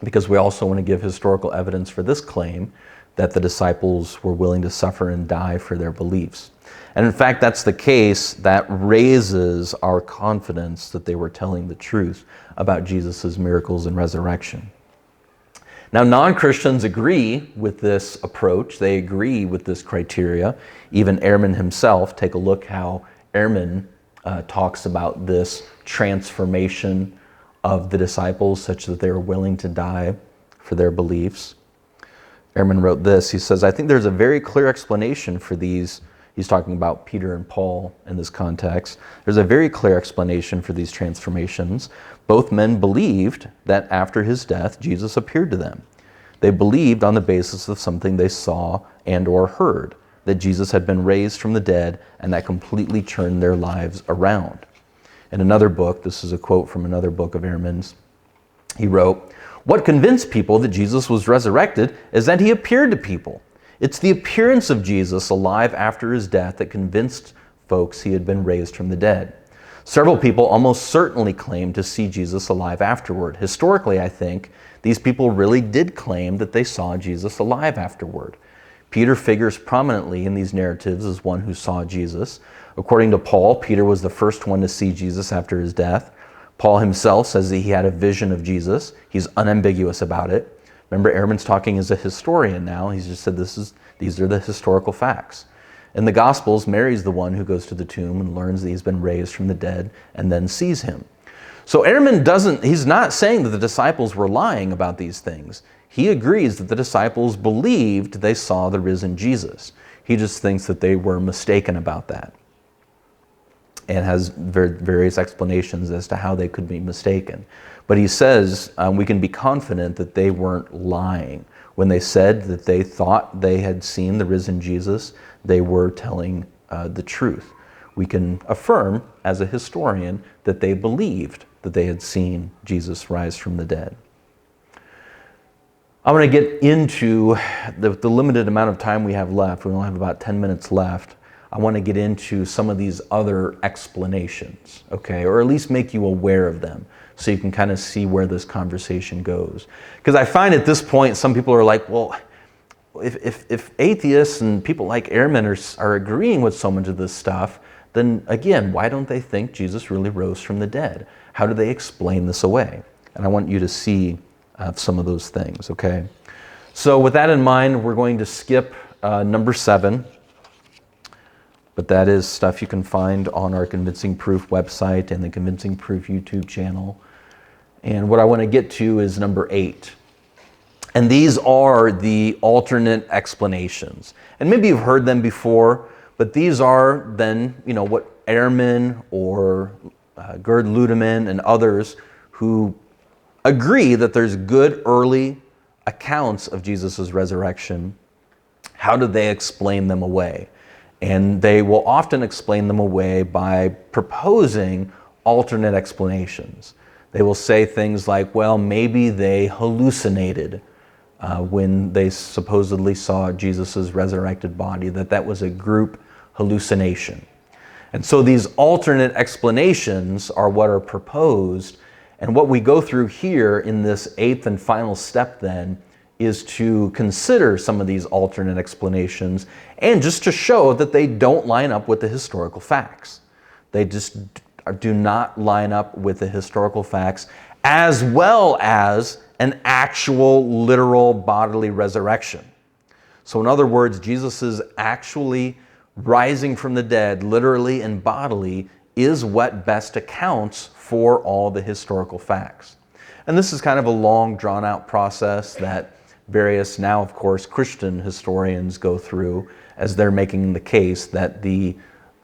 because we also want to give historical evidence for this claim that the disciples were willing to suffer and die for their beliefs. And in fact, that's the case that raises our confidence that they were telling the truth about Jesus' miracles and resurrection. Now, non-Christians agree with this approach. They agree with this criteria. Even Ehrman himself, take a look how Ehrman talks about this transformation of the disciples such that they were willing to die for their beliefs. Ehrman wrote this. He says, "I think there's a very clear explanation for these He's talking about Peter and Paul in this context. There's a very clear explanation for these transformations. Both men believed that after his death, Jesus appeared to them. They believed on the basis of something they saw and or heard, that Jesus had been raised from the dead, and that completely turned their lives around. In another book, this is a quote from another book of Ehrman's, he wrote, "What convinced people that Jesus was resurrected is that he appeared to people. It's the appearance of Jesus alive after his death that convinced folks he had been raised from the dead. Several people almost certainly claimed to see Jesus alive afterward. Historically, I think, these people really did claim that they saw Jesus alive afterward. Peter figures prominently in these narratives as one who saw Jesus. According to Paul, Peter was the first one to see Jesus after his death. Paul himself says that he had a vision of Jesus. He's unambiguous about it. Remember, Ehrman's talking as a historian now. He's just said these are the historical facts. In the Gospels, Mary's the one who goes to the tomb and learns that he's been raised from the dead and then sees him. So Ehrman he's not saying that the disciples were lying about these things. He agrees that the disciples believed they saw the risen Jesus. He just thinks that they were mistaken about that, and has various explanations as to how they could be mistaken. But he says we can be confident that they weren't lying. When they said that they thought they had seen the risen Jesus, they were telling the truth. We can affirm, as a historian, that they believed that they had seen Jesus rise from the dead. I'm going to get into the limited amount of time we have left. We only have about 10 minutes left. I want to get into some of these other explanations, okay? Or at least make you aware of them so you can kind of see where this conversation goes. Because I find at this point, some people are like, well, if atheists and people like Ehrman are agreeing with so much of this stuff, then again, why don't they think Jesus really rose from the dead? How do they explain this away? And I want you to see some of those things, okay? So with that in mind, we're going to skip number 7. But that is stuff you can find on our Convincing Proof website and the Convincing Proof YouTube channel. And what I want to get to is number 8. And these are the alternate explanations. And maybe you've heard them before, but these are then, what Ehrman or Gerd Ludemann and others who agree that there's good early accounts of Jesus' resurrection. How do they explain them away? And they will often explain them away by proposing alternate explanations. They will say things like, well, maybe they hallucinated when they supposedly saw Jesus' resurrected body, that was a group hallucination. And so these alternate explanations are what are proposed. And what we go through here in this 8th and final step then is to consider some of these alternate explanations and just to show that they don't line up with the historical facts. They just do not line up with the historical facts, as well as an actual literal bodily resurrection. So in other words, Jesus is actually rising from the dead, literally and bodily, is what best accounts for all the historical facts. And this is kind of a long, drawn-out process that various, now of course, Christian historians go through as they're making the case that the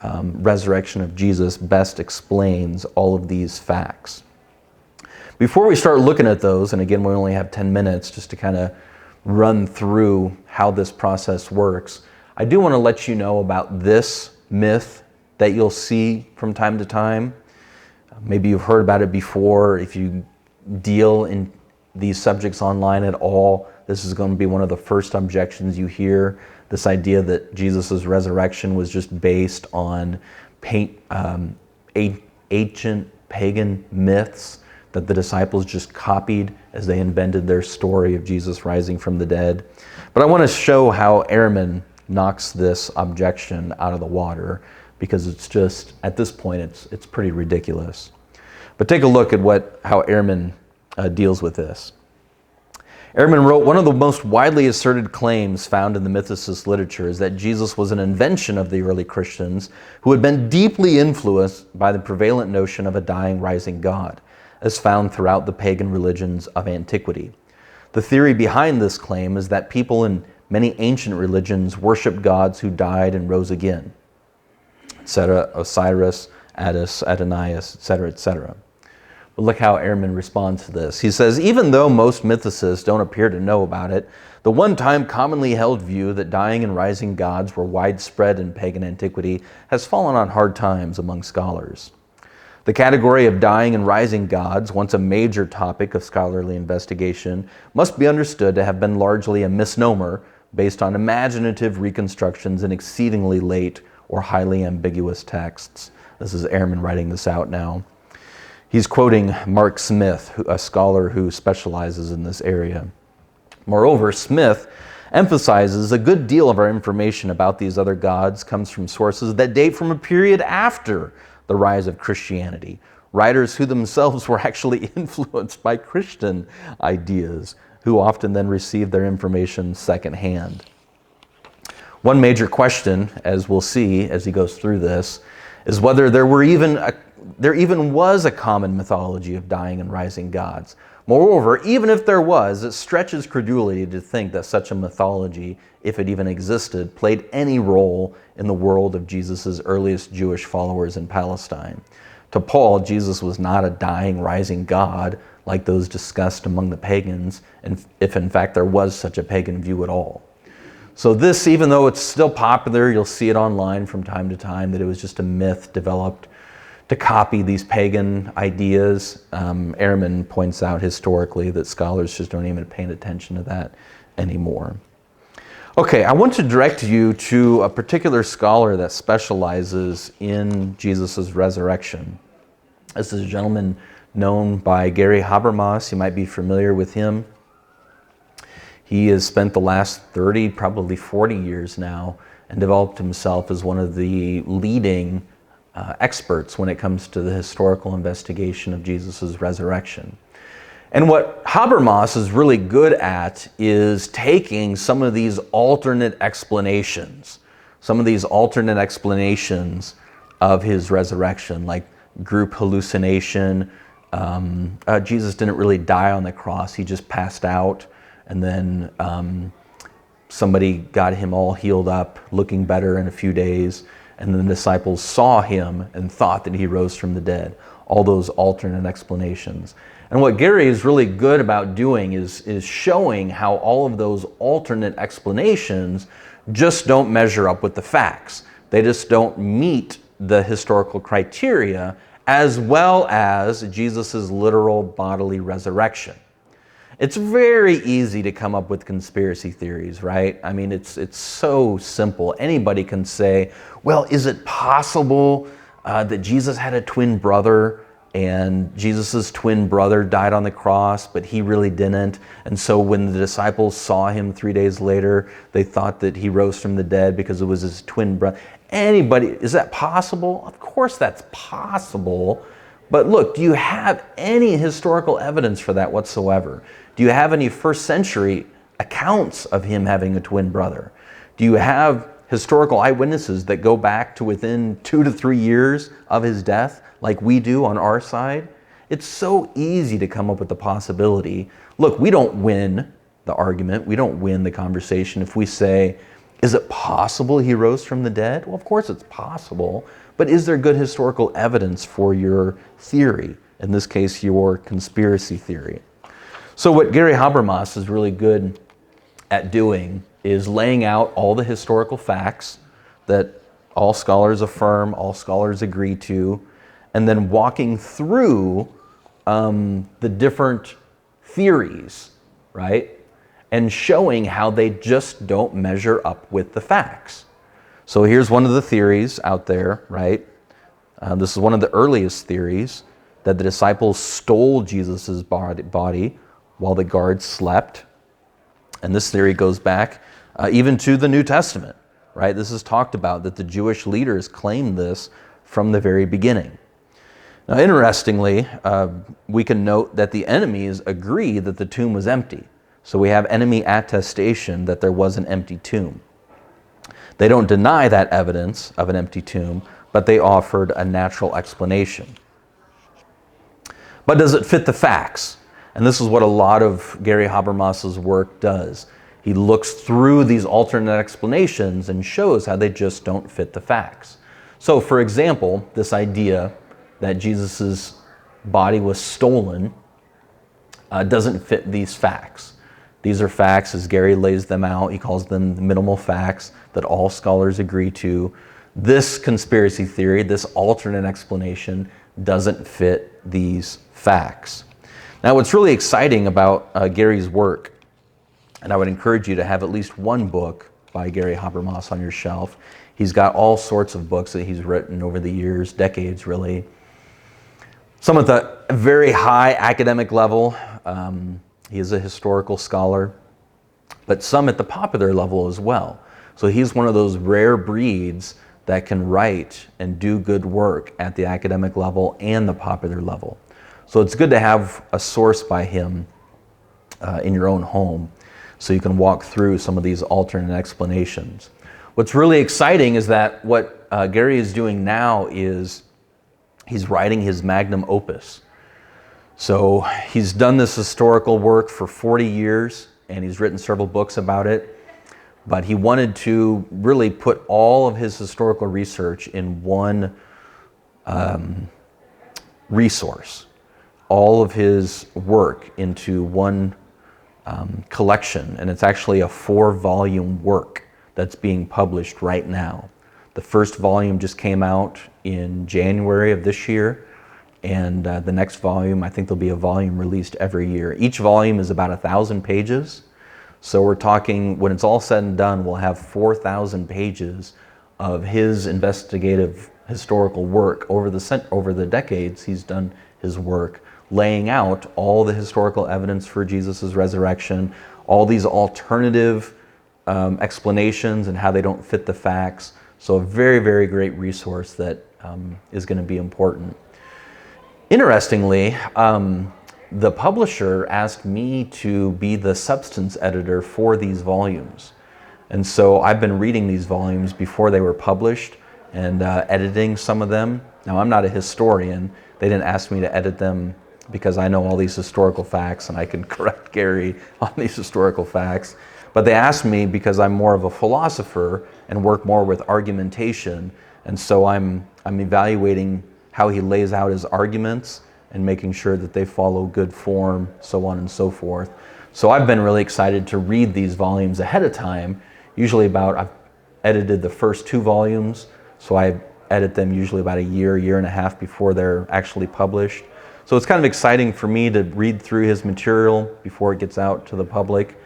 resurrection of Jesus best explains all of these facts. Before we start looking at those, and again, we only have 10 minutes just to kind of run through how this process works, I do want to let you know about this myth that you'll see from time to time. Maybe you've heard about it before. If you deal in these subjects online at all, this is going to be one of the first objections you hear. This idea that Jesus' resurrection was just based on ancient pagan myths that the disciples just copied as they invented their story of Jesus rising from the dead. But I want to show how Ehrman knocks this objection out of the water, because it's just, at this point, it's pretty ridiculous. But take a look at how Ehrman deals with this. Ehrman wrote, one of the most widely asserted claims found in the mythicist literature is that Jesus was an invention of the early Christians who had been deeply influenced by the prevalent notion of a dying, rising God, as found throughout the pagan religions of antiquity. The theory behind this claim is that people in many ancient religions worshiped gods who died and rose again. etc., Osiris, Attis, Adonais, etc., etc. But look how Ehrman responds to this. He says, even though most mythicists don't appear to know about it, the one-time commonly held view that dying and rising gods were widespread in pagan antiquity has fallen on hard times among scholars. The category of dying and rising gods, once a major topic of scholarly investigation, must be understood to have been largely a misnomer based on imaginative reconstructions in exceedingly late or highly ambiguous texts. This is Ehrman writing this out now. He's quoting Mark Smith, a scholar who specializes in this area. Moreover, Smith emphasizes a good deal of our information about these other gods comes from sources that date from a period after the rise of Christianity, writers who themselves were actually influenced by Christian ideas, who often then received their information secondhand. One major question, as we'll see as he goes through this, is whether there even was a common mythology of dying and rising gods. Moreover, even if there was, it stretches credulity to think that such a mythology, if it even existed, played any role in the world of Jesus' earliest Jewish followers in Palestine. To Paul, Jesus was not a dying, rising God like those discussed among the pagans, and if in fact there was such a pagan view at all. So this, even though it's still popular, you'll see it online from time to time, that it was just a myth developed to copy these pagan ideas. Ehrman points out historically that scholars just don't even pay attention to that anymore. Okay, I want to direct you to a particular scholar that specializes in Jesus' resurrection. This is a gentleman known by Gary Habermas. You might be familiar with him. He has spent the last 30, probably 40 years now, and developed himself as one of the leading experts when it comes to the historical investigation of Jesus' resurrection. And what Habermas is really good at is taking some of these alternate explanations of his resurrection, like group hallucination. Jesus didn't really die on the cross, he just passed out, and then somebody got him all healed up, looking better in a few days, and then the disciples saw him and thought that he rose from the dead. All those alternate explanations. And what Gary is really good about doing is showing how all of those alternate explanations just don't measure up with the facts. They just don't meet the historical criteria, as well as Jesus' literal bodily resurrection. It's very easy to come up with conspiracy theories, right? I mean, it's so simple. Anybody can say, well, is it possible that Jesus had a twin brother and Jesus' twin brother died on the cross, but he really didn't? And so when the disciples saw him 3 days later, they thought that he rose from the dead because it was his twin brother. Is that possible? Of course that's possible. But look, do you have any historical evidence for that whatsoever? Do you have any first century accounts of him having a twin brother? Do you have historical eyewitnesses that go back to within 2 to 3 years of his death, like we do on our side? It's so easy to come up with the possibility. Look, we don't win the argument, we don't win the conversation if we say, is it possible he rose from the dead? Well, of course it's possible, but is there good historical evidence for your theory? In this case, your conspiracy theory. So what Gary Habermas is really good at doing is laying out all the historical facts that all scholars affirm, all scholars agree to, and then walking through the different theories, right? And showing how they just don't measure up with the facts. So here's one of the theories out there, right? This is one of the earliest theories, that the disciples stole Jesus' body while the guards slept. And this theory goes back even to the New Testament, right? This is talked about, that the Jewish leaders claimed this from the very beginning. Now, interestingly, we can note that the enemies agree that the tomb was empty. So we have enemy attestation that there was an empty tomb. They don't deny that evidence of an empty tomb, but they offered a natural explanation. But does it fit the facts? And this is what a lot of Gary Habermas's work does. He looks through these alternate explanations and shows how they just don't fit the facts. So, for example, this idea that Jesus' body was stolen doesn't fit these facts. These are facts as Gary lays them out. He calls them the minimal facts that all scholars agree to. This conspiracy theory, this alternate explanation, doesn't fit these facts. Now, what's really exciting about Gary's work, and I would encourage you to have at least one book by Gary Habermas on your shelf. He's got all sorts of books that he's written over the years, decades really. Some at the very high academic level. He is a historical scholar, but some at the popular level as well. So he's one of those rare breeds that can write and do good work at the academic level and the popular level. So it's good to have a source by him in your own home so you can walk through some of these alternate explanations. What's really exciting is that what Gary is doing now is he's writing his magnum opus. So he's done this historical work for 40 years and he's written several books about it, but he wanted to really put all of his historical research in one resource, all of his work into one collection, and it's actually a 4-volume work that's being published right now. The first volume just came out in January of this year, and the next volume, I think there'll be a volume released every year. Each volume is about 1,000 pages, so we're talking, when it's all said and done, we'll have 4,000 pages of his investigative historical work over the decades he's done his work, laying out all the historical evidence for Jesus' resurrection, all these alternative explanations and how they don't fit the facts. So a very, very great resource that is going to be important. Interestingly, the publisher asked me to be the substance editor for these volumes. And so I've been reading these volumes before they were published and editing some of them. Now, I'm not a historian. They didn't ask me to edit them because I know all these historical facts and I can correct Gary on these historical facts. But they asked me because I'm more of a philosopher and work more with argumentation. And so I'm evaluating how he lays out his arguments and making sure that they follow good form, so on and so forth. So I've been really excited to read these volumes ahead of time. I've edited the first 2 volumes, so I edit them usually about a year and a half before they're actually published. So it's kind of exciting for me to read through his material before it gets out to the public.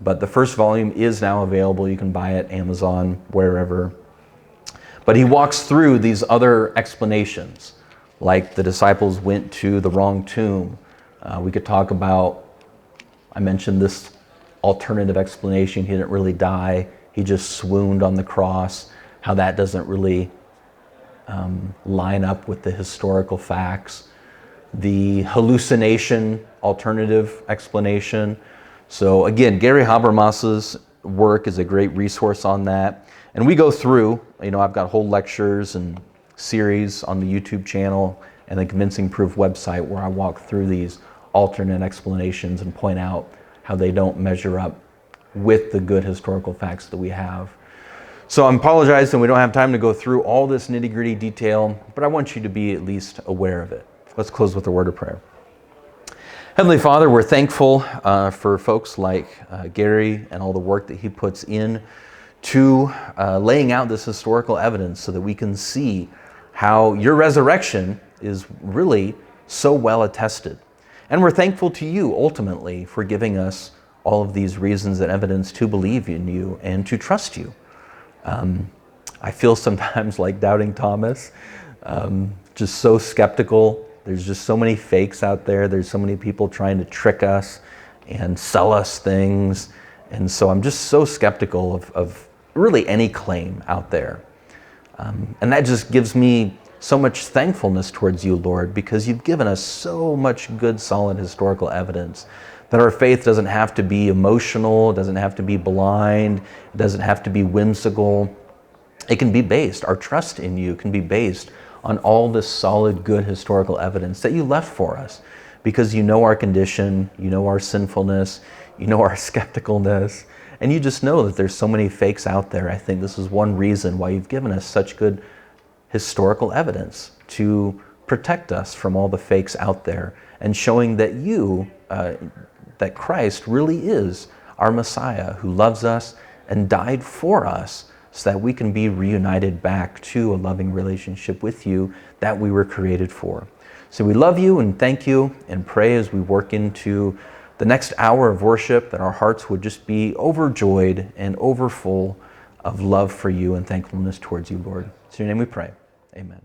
But the first volume is now available. You can buy it Amazon, wherever. But he walks through these other explanations, like the disciples went to the wrong tomb. We could talk about, I mentioned this alternative explanation, he didn't really die, he just swooned on the cross, how that doesn't really line up with the historical facts. The hallucination alternative explanation. So again, Gary Habermas's work is a great resource on that. And we go through, I've got whole lectures and series on the YouTube channel and the Convincing Proof website where I walk through these alternate explanations and point out how they don't measure up with the good historical facts that we have. So I'm apologizing we don't have time to go through all this nitty-gritty detail, but I want you to be at least aware of it. Let's close with a word of prayer. Heavenly Father, we're thankful for folks like Gary and all the work that he puts in to laying out this historical evidence so that we can see how your resurrection is really so well attested. And we're thankful to you ultimately for giving us all of these reasons and evidence to believe in you and to trust you. I feel sometimes like doubting Thomas, just so skeptical. There's just so many fakes out there. There's so many people trying to trick us and sell us things. And so I'm just so skeptical of really any claim out there. And that just gives me so much thankfulness towards you, Lord, because you've given us so much good, solid historical evidence that our faith doesn't have to be emotional, it doesn't have to be blind, it doesn't have to be whimsical. It can be based, our trust in you can be based on all this solid, good historical evidence that you left for us, because you know our condition, you know our sinfulness, you know our skepticalness, and you just know that there's so many fakes out there. I think this is one reason why you've given us such good historical evidence to protect us from all the fakes out there, and showing that that Christ really is our Messiah who loves us and died for us so that we can be reunited back to a loving relationship with you that we were created for. So we love you and thank you and pray as we work into the next hour of worship that our hearts would just be overjoyed and overfull of love for you and thankfulness towards you, Lord. It's in your name we pray. Amen.